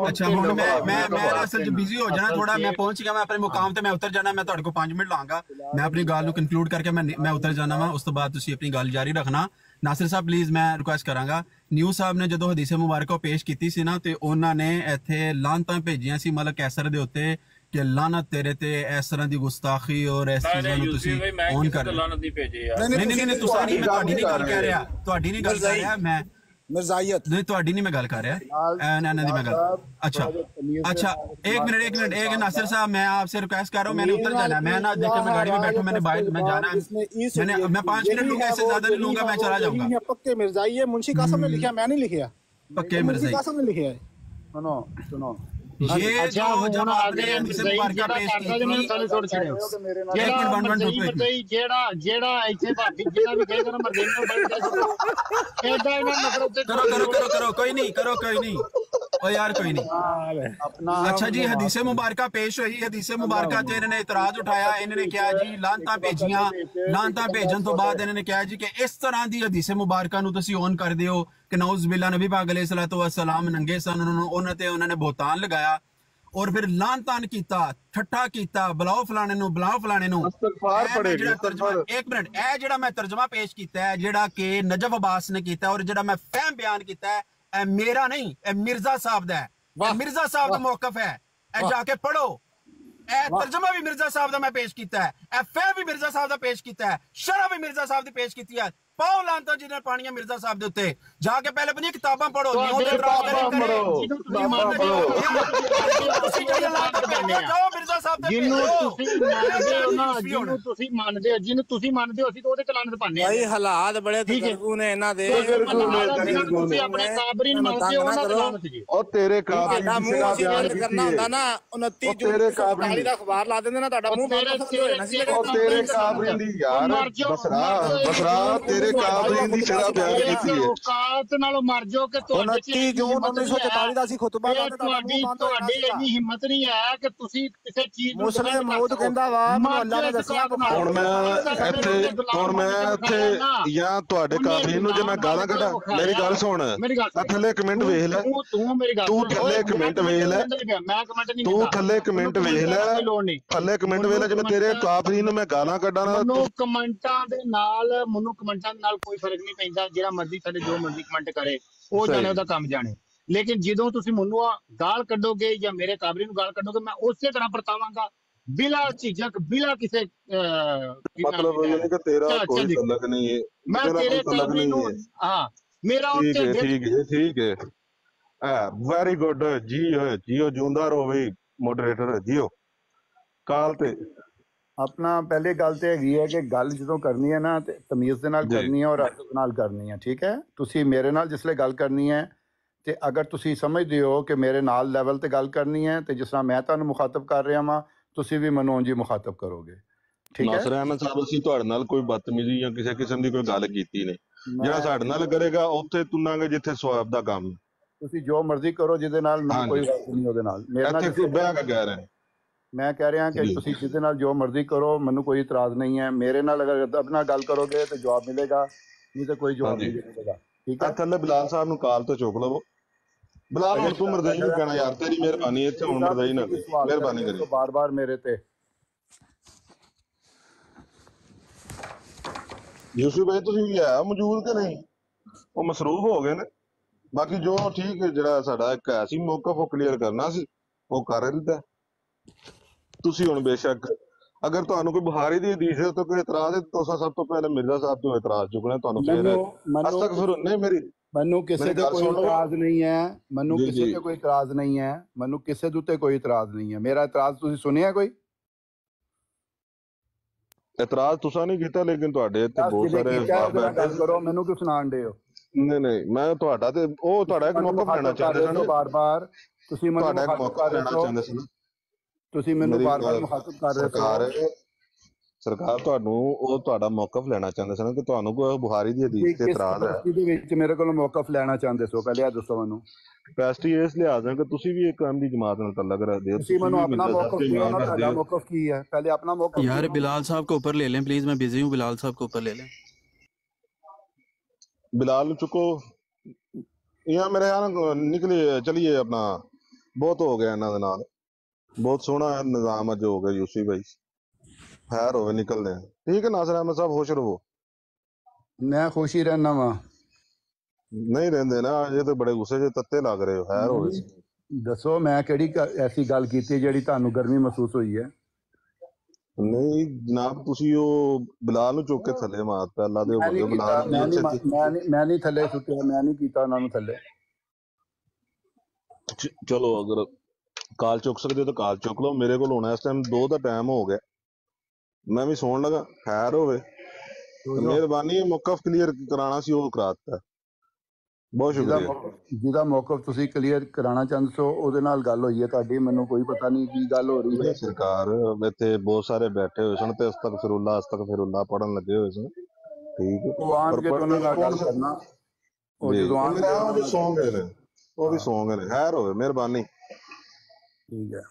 अच्छा हुण मैं असल च बिजी हो जाना थोड़ा, मैं पहुंच गया, मैं अपने मुकाम ते मैं उतर जाना, मैं तुहाडे को 5 मिनट लांगा, मैं अपनी गल नु कंक्लूड करके मैं उतर जाना वा, उस तो बाद तुसी अपनी गल जारी रखना। नासिर साहब प्लीज मैं रिक्वेस्ट करांगा, न्यू साहब ने जदों हदीसे मुबारक पेश कीती सी ना ते उन्हां ने इत्थे लानतां भेजियां सी मलक कैसर दे उत्ते कि लानत तेरे ते इस तरह दी गुस्ताखी और इस चीज़ां नु तुसी ऑन कर लानत नहीं भेजे यार। नहीं तुसां नहीं, मैं तुहाडी नहीं गल कह रहा, तुहाडी नहीं गल कर रहा मैं, मिर्जायत नहीं तुहाडी नहीं मैं गल कर रहा, एना दी मैं गल। अच्छा एक मिनट नासिर साहब, मैं आपसे रिक्वेस्ट कर रहा हूँ, मैंने उतर जाना है, मैं ना देखिए मैं गाड़ी में बैठा, मैंने बाहर में जाना है, मैं 5 मिनट लूंगा, इससे ज्यादा नहीं लूंगा, मैं चला जाऊंगा। पक्के मिर्जाई है, मुंशी कासम ने लिखा, मैं नहीं लिखा, पक्के मिर्जाई कासम ने लिखा है। सुनो ये जो जब आपने हदीसे मुबारक पेश की थी, ਜਿਹੜਾ ਇੱਥੇ ਭਾਬੀ ਜਿਹੜਾ ਵੀ ਕਹੇਗਾ ਨਾ ਮਰਜ਼ੀ ਨੂੰ ਬੜੀ ਐਡਾ ਇਹਨਾਂ ਨਫ਼ਰਤ ਤੇ करो कोई नहीं ओ यार कोई नहीं। अच्छा जी हदीसे मुबारक पेश हुई, हदीसे मुबारक ते इन्होंने इतराज उठाया, इन्होंने कहा जी लानतां भेजियां, लानतां भेजन तो बाद इन्होंने कहा जी कि इस तरह दी हदीसे मुबारक नु तुसी ऑन कर दियो कि नौज बिल्ला नबी पाक अलैहिस्सलातु वस्सलाम नंगे सन, उन्होंने बोतान लगाया और फिर लानतान कीता, ठट्ठा कीता, बुलाओ फलाने नु इस्तगफार पढ़ेगी, इस्तगफार। एक मिनट, ए जेड़ा मैं तर्जमा पेश कीता है, जेड़ा कि नजफ अब्बास ने कीता है और जेड़ा मैं फहम बयान कीता है, ए मेरा नहीं, ए मिर्जा साहब दा है, मिर्जा साहब दा मौकफ है, ए जाके पढ़ो। ए तर्जमा भी मिर्जा साहब दा मैं पेश कीता है, ए फहम भी मिर्जा साहब दा पेश कीता है, शरह भी मिर्जा साहब दी पेश कीती है। पाओ लानता जिन्हें पानिया मिर्जा साहब दे उत्ते जाके पहले अपनी किताबां पढ़ो, ਜਿਹਨੂੰ ਤੁਸੀਂ ਮੰਨਦੇ ਹੋ ਅਸੀਂ ਤਾਂ ਉਹਦੇ ਤੇ ਲਾਨਤ ਪਾਉਂਦੇ ਆ ਭਾਈ ਹਾਲਾਤ ਬੜੇ ਤਕਰਗੂ ਨੇ ਇਹਨਾਂ ਦੇ, ਤੁਸੀਂ ਆਪਣੇ ਕਾਬਰੀ ਨੂੰ ਮੰਨਦੇ ਹੋ ਉਹਨਾਂ ਤੇ ਲਾਨਤ ਜੀ। ਉਹ ਤੇਰੇ ਕਾਬਰੀ ਤੁਹਾਡਾ ਦੀ ਮੂੰਹ ਸਿਰਾ ਅਸੀਂ ਕਰਨਾ ਹੁੰਦਾ ਨਾ 29 ਜੂਨ ਤੇਰੇ ਕਾਬਰੀ ਦਾ ਅਖਬਾਰ ਲਾ ਦਿੰਦੇ ਨਾ, ਤੁਹਾਡਾ ਮੂੰਹ ਉਹ ਤੇਰੇ ਕਾਬਰੀ ਦੀ ਯਾਰ ਬਸਰਾ ਤੇਰੇ ਕਾਬਰੀ ਦੀ ਸਿਰਾ ਬਿਆਨ ਕੀਤੀ ਹੈ। ਔਕਾਤ ਨਾਲੋਂ ਮਰ ਜਾਓ ਕਿ ਤੁਹਾਡੇ 29 ਜੂਨ 1944 ਦਾ ਅਸੀਂ ਖੁਤਬਾ ਲਾਉਂਦੇ, ਤੁਹਾਡੀ ਇੰਨੀ ਹਿੰਮਤ ਨਹੀਂ ਹੈ ਕਿ ਤੁਸੀਂ ਕਿਸੇ ਚੀਜ਼ ਨੂੰ ਮੁਸਲਿਮ ਮੌਤ ਕਹਿੰਦਾ ਵਾ ਮੈਨੂੰ ਅੱਲਾਹ ਨੇ ਦੱਸਿਆ। ਹੁਣ ਮੈਂ ਇੱਥੇ ਜਾਂ ਤੁਹਾਡੇ ਕਾਬਰੀ ਨੂੰ ਜੇ ਮੈਂ ਗਾਲਾਂ ਕੱਢਾਂ, ਮੇਰੀ ਗੱਲ ਸੁਣ, ਥੱਲੇ ਇੱਕ ਮਿੰਟ ਵੇਖ ਲੈ, ਤੂੰ ਥੱਲੇ ਇੱਕ ਮਿੰਟ ਵੇਖ ਲੈ, ਤੂੰ ਥੱਲੇ ਇੱਕ ਮਿੰਟ ਵੇਖ ਲੈ, ਥੱਲੇ ਇੱਕ ਮਿੰਟ ਵੇਖ ਲੈ, ਜੇ ਮੈਂ ਤੇਰੇ ਕਾਬਰੀ ਨੂੰ ਮੈਂ ਗਾਲਾਂ ਕੱਢਾਂ ਨਾ, ਮੈਨੂੰ ਕਮੈਂਟਾਂ ਦੇ ਨਾਲ ਕੋਈ ਫਰਕ ਨਹੀਂ ਪੈਂਦਾ, ਜਿਹੜਾ ਮਰਜ਼ੀ ਸਾਡੇ ਜੋ ਮਰਜ਼ੀ ਕਮੈਂਟ ਕਰੇ ਉਹ ਜਾਣੇ, ਉਹਦਾ ਕੰਮ ਜਾਣੇ, ਲੇਕਿਨ ਜਦੋਂ ਤੁਸੀਂ ਮੈਨੂੰ ਗਾਲ ਕੱਢੋਗੇ ਜਾਂ ਮੇਰੇ ਕਾਬਰੀ ਨੂੰ ਗਾਲ ਕੱਢੋਗੇ, ਮੈਂ ਉਸੇ ਤਰ੍ਹਾਂ ਵਰਤਾਵਾਂਗਾ, ਬਿਲਾ ਝਿਜਕ, ਬਿਲਾ ਕਿਸੇ ਮਤਲਬ ਇਹ ਨਹੀਂ ਕਿ ਤੇਰਾ ਕੋਈ ਤਲਕ ਨਹੀਂ ਹੈ, ਮੈਂ ਤੇਰੇ ਕਾਬਰੀ ਨੂੰ ਹਾਂ ਮੇਰਾ ਉੱਤੇ ਠੀਕ ਹੈ ਵੈਰੀ ਗੁੱਡ, ਜੀਓ ਜਿਉਂਦਾ ਰਹੋ ਮੋਡਰੇਟਰ, ਜੀਓ ਕਾਲ ਤੇ। ਆਪਣਾ ਪਹਿਲੇ ਗੱਲ ਤੇ ਹੈਗੀ ਹੈ ਕਿ ਗੱਲ ਜਦੋਂ ਕਰਨੀ ਹੈ ਨਾ ਤੇ ਤਮੀਜ਼ ਦੇ ਨਾਲ ਕਰਨੀ ਹੈ ਔਰ ਅਦਬ ਨਾਲ ਕਰਨੀ ਹੈ, ਠੀਕ ਹੈ। ਤੁਸੀਂ ਮੇਰੇ ਨਾਲ ਜਿਸਲੇ ਗੱਲ ਕਰਨੀ ਹੈ ਤੇ ਅਗਰ ਤੁਸੀਂ ਸਮਝਦੇ ਹੋ ਕਿ ਮੇਰੇ ਨਾਲ ਲੈਵਲ ਤੇ ਗੱਲ ਕਰਨੀ ਹੈ ਤੇ ਜਿਸ ਤਰ੍ਹਾਂ ਮੈਂ ਤੁਹਾਨੂੰ ਮੁਖਾਤਬ ਕਰ ਰਿਹਾ ਵਾਂ, ਤੁਸੀਂ ਵੀ ਮੈਨੂੰ ਉਂਝ ਹੀ ਮੁਖਾਤਬ ਕਰੋਗੇ, ਠੀਕ ਹੈ। ਨਾਸਿਰ ਅਹਿਮਦ ਸਾਹਿਬ, ਅਸੀਂ ਤੁਹਾਡੇ ਨਾਲ ਕੋਈ ਬਦਤਮੀਜ਼ੀ ਜਾਂ ਕਿਸੇ ਕਿਸਮ ਦੀ ਕੋਈ ਗੱਲ ਕੀਤੀ ਨਹੀਂ, ਜਿਹੜਾ ਸਾਡੇ ਨਾਲ ਕਰੇਗਾ ਉੱਥੇ ਤੁਨਾਂਗੇ ਜਿੱਥੇ ਸਵਾਬ ਦਾ ਕੰਮ। ਤੁਸੀਂ ਜੋ ਮਰਜ਼ੀ ਕਰੋ, ਜਿਹਦੇ ਨਾਲ ਮੈਨੂੰ ਕੋਈ ਗੱਲ ਨਹੀਂ, ਉਹਦੇ ਨਾਲ ਮੇਰੇ ਨਾਲ ਬਹਿ ਕੇ ਕਹਿ ਰਹੇ, ਮੈਂ ਕਹਿ ਰਿਹਾ ਕਿ ਤੁਸੀਂ ਜਿਹਦੇ ਨਾਲ ਜੋ ਮਰਜ਼ੀ ਕਰੋ, ਮੈਨੂੰ ਕੋਈ ਇਤਰਾਜ਼ ਨਹੀਂ ਹੈ। ਮੇਰੇ ਨਾਲ ਅਗਰ ਅਦਬ ਨਾਲ ਗੱਲ ਕਰੋਗੇ ਤੇ ਜਵਾਬ ਮਿਲੇਗਾ, ਨਹੀਂ ਤਾਂ ਕੋਈ ਜਵਾਬ ਨਹੀਂ ਮਿਲੇਗਾ, ਠੀਕ ਹੈ। ਥੱਲੇ ਬਿਲਾਲ ਸਾਹਿਬ ਨੂੰ ਕਾਲ ਤੋਂ ਚੁੱਕ ਲਵੋ। ਬਿਲਾਲ ਹੁਣ ਤੂੰ ਮਰਦਾਈ ਨੂੰ ਕਹਿਣਾ ਯਾਰ, ਤੇਰੀ ਮਿਹਰਬਾਨੀ, ਇੱਥੇ ਹੁਣ ਮਰਦਾਈ ਨਾ ਮਿਹਰਬਾਨੀ ਕਰੀ ਬਾਰ-ਬਾਰ ਮੇਰੇ ਤੇ। ਯੂਸੁਫ ਭਾਈ ਤੁਸੀਂ ਹੈ ਮੌਜੂਦ ਕਿ ਨਹੀਂ? ਉਹ ਮਸਰੂਫ ਹੋ ਗਏ ਨੇ, ਬਾਕੀ ਜੋ ਠੀਕ ਜਿਹੜਾ ਸਾਡਾ ਇੱਕ ਹੈ ਸੀ ਮੌਕਫ ਉਹ ਕਲੀਅਰ ਕਰਨਾ ਸੀ, ਉਹ ਕਰ ਦਿੱਤਾ ਤੁਸੀਂ। ਹੁਣ ਬੇਸ਼ੱਕ ਅਗਰ ਤੁਹਾਨੂੰ ਕੋਈ ਬੁਖਾਰੀ ਦੀ ਹਦੀਸ ਤੋਂ ਕੋਈ ਇਤਰਾਜ਼ ਹੈ, ਤੁਸੀਂ ਸਭ ਤੋਂ ਪਹਿਲੇ ਮਿਰਜ਼ਾ ਸਾਹਿਬ ਤੋਂ ਇਤਰਾਜ਼ ਚੁੱਕਣਾ, ਤੁਹਾਨੂੰ ਫਿਰ ਅਸਤਗਫਿਰ ਨਹੀਂ, ਮੈਨੂੰ ਕਿਸੇ ਮੇਰੀ ਤੇ ਗੱਲ ਕੋਈ ਸੁਣ ਲਓ ਇਤਰਾਜ਼ ਨਹੀਂ ਹੈ, ਮੈਨੂੰ ਜੀ ਕਿਸੇ ਜੀ ਤੇ ਕੋਈ ਇਤਰਾਜ਼ ਨਹੀਂ ਹੈ, ਮੈਨੂੰ ਕਿਸੇ ਦੇ ਉੱਤੇ ਕੋਈ ਇਤਰਾਜ਼ ਨਹੀਂ ਹੈ। ਮੇਰਾ ਇਤਰਾਜ਼ ਤੁਸੀਂ ਸੁਣਿਆ ਕੋਈ? ਇਤਰਾਜ਼ ਤੁਸੀਂ ਨਹੀਂ ਕੀਤਾ, ਲੇਕਿਨ ਤੁਹਾਡੇ ਇੱਥੇ ਦੱਸ ਬਹੁਤ ਜਿਹਨੇ ਸਾਰੇ ਕੀਤਾ ਬਾਪ ਉਹਦੇ ਨਾਲ ਬੈਠੇ ਗੱਲ ਸੀ। ਕਰੋ, ਮੈਨੂੰ ਕਿਉਂ ਸੁਣਾਉਣ ਦੇ ਹੋ? ਨਹੀਂ ਮੈਂ ਤੁਹਾਡਾ ਤੇ ਉਹ ਤੁਹਾਡਾ ਤੁਸੀਂ ਇੱਕ ਮੈਨੂੰ ਮੌਕਾ ਲੈਣਾ ਮੁਖਾਤਬ ਕਰ ਚਾਹੁੰਦੇ ਰਹੇ ਸਨ, ਹੋ ਬਾਰ-ਬਾਰ, ਤੁਸੀਂ ਮੈਨੂੰ ਤੁਹਾਡਾ ਇੱਕ ਮੁਖਾਤਬ ਮੌਕਾ ਕਰ ਰਹੇ ਲੈਣਾ ਹੋ, ਚਾਹੁੰਦੇ ਸਨ। ਤੁਸੀਂ ਮੈਨੂੰ ਮੇਰੀ ਬਾਰ-ਬਾਰ ਮੁਖਾਤਬ ਕਰ ਰਹੇ ਹੋ। ਸਰਕਾਰ ਤੁਹਾਨੂੰ ਉਹ ਤੁਹਾਡਾ ਮੌਕਫ ਲੈਣਾ ਚਾਹੁੰਦੇ ਸਨ ਕਿ ਤੁਹਾਨੂੰ ਕੋਈ ਬੁਖਾਰੀ ਦੀ ਹਦੀਸ ਤੁਸੀਂ ਤੇ ਕਿਸ ਇਤਰਾਜ਼ ਹੈ। ਕਪੈਸਿਟੀ ਦੇ ਵਿੱਚ ਮੇਰੇ ਕੋਲੋਂ ਮੌਕਫ ਲੈਣਾ ਚਾਹੁੰਦੇ ਸੋ, ਪਹਿਲੇ ਇਹ ਦੱਸੋ ਮੈਨੂੰ। ਕਪੈਸਿਟੀ ਇਸ ਲਿਹਾਜ਼ ਹੈ ਕਿ ਤੁਸੀਂ ਵੀ ਇੱਕ ਅਹਿਮਦੀ ਜਮਾਤ ਨਾਲ ਤਲਕ ਰੱਖਦੇ ਹੋ, ਤੁਸੀਂ ਤੁਸੀਂ ਮੈਨੂੰ ਵੀ ਆਪਣਾ ਮਿਰਜ਼ਾ ਸਾਹਿਬ ਮੌਕਫ ਤੇ ਦਿਓ ਈਮਾਨ ਨਾ, ਰੱਖਦੇ ਤੁਹਾਡਾ हो। मौकफ की है, पहले अपना मौकफ यार बिलाल साहब को ऊपर ले लें प्लीज, मैं बिजी हूँ, बिलाल साहब को ऊपर ले लें। बिलाल ਨੂੰ ਚੁੱਕੋ ਜਾਂ ਮੇਰੇ ਯਾਰ ਨਿਕਲੀ ਚਲੀਏ ਆਪਣਾ, ਬਹੁਤ ਹੋ ਗਿਆ ਇਹਨਾਂ ਦੇ ਨਾਲ, ਬਹੁਤ ਸੋਹਣਾ ਨਿਜ਼ਾਮ ਅੱਜ ਹੋ ਗਿਆ ਯੂਸੀ ਭਾਈ, ਖੈਰ ਹੋਵੇ ਨਿਕਲਦੇ ਆ। ਠੀਕ ਹੈ ਨਾਸਰ ਅਹਿਮਦ ਸਾਹਿਬ, ਖੁਸ਼ ਰਹੋ। मैं खुश ही रहना वा। ਨਹੀਂ ਰਹਿੰਦੇ ਨਾ, ਇਹ ਤੇ ਬੜੇ ਗੁੱਸੇ 'ਚ ਤੱਤੇ ਲੱਗ ਰਹੇ ਹੋ, ਖੈਰ ਹੋਵੇ। ਦੱਸੋ ਮੈਂ ਕਿਹੜੀ ਐਸੀ ਗੱਲ ਕੀਤੀ ਜਿਹੜੀ ਤੁਹਾਨੂੰ ਗਰਮੀ ਮਹਿਸੂਸ ਹੋਈ ਹੈ? ਨਹੀਂ ਜਨਾਬ, ਤੁਸੀਂ ਉਹ ਬਿਲਾਲ ਨੂੰ ਚੁੱਕ ਕੇ ਥੱਲੇ ਮਾਰਤਾ, ਅੱਲਾ ਦੇ ਮੈਂ ਨਹੀਂ ਬੰਦੇ ਕੀਤਾ, ਬਿਲਾਲ ਮੈਂ ਨਹੀਂ ਥੱਲੇ ਸੁੱਟਿਆ, ਮੈਂ ਨਹੀਂ ਕੀਤਾ ਉਹਨਾਂ ਨੂੰ ਥੱਲੇ। ਚਲੋ ਅਗਰ ਕਾਲ ਚੁੱਕ ਸਕਦੇ ਹੋ ਤਾਂ ਕਾਲ ਚੁੱਕ ਲਓ, ਮੇਰੇ ਕੋਲ ਹੋਣਾ ਇਸ ਟਾਈਮ 2 ਦਾ ਟਾਈਮ ਹੋ ਗਿਆ, ਮੈਂ ਵੀ ਸੌਣ ਲੱਗਾ। ਖੈਰ ਹੋਵੇ, ਮਿਹਰਬਾਨੀ, ਮੌਕਫ ਕਲੀਅਰ ਕਰਾਉਣਾ ਸੀ ਉਹ ਕਰਾ ਦਿੱਤਾ, ਬਹੁਤ ਸ਼ੁਕਰੀਆ। ਜਿਹਦਾ ਮੌਕਫ ਤੁਸੀਂ ਕਲੀਅਰ ਕਰਾਉਣਾ ਚਾਹੁੰਦੇ ਹੋ ਉਹਦੇ ਨਾਲ ਗੱਲ ਹੋਈ ਹੈ ਤੁਹਾਡੀ, ਮੈਨੂੰ ਕੋਈ ਪਤਾ ਨਹੀਂ ਕੀ ਗੱਲ ਹੋ ਰਹੀ ਹੈ। ਸਰਕਾਰ ਇੱਥੇ ਬਹੁਤ ਸਾਰੇ ਬੈਠੇ ਹੋਏ ਸਨ ਤੇ ਅਸਤਗਫਿਰੁੱਲਾਹ ਪੜਨ ਲੱਗੇ ਹੋਏ ਸਨ, ਠੀਕ ਹੈ। ਉਹ ਆਣ ਕੇ ਉਹਨਾਂ ਨਾਲ ਗੱਲ ਕਰਨਾ, ਉਹ ਜਦੋਂ ਆਣ ਉਹ ਵੀ ਸੌਂ ਗਏ ਨੇ, ਖੈਰ ਹੋਵੇ, ਮਿਹਰਬਾਨੀ। ਠੀਕ ਹੈ।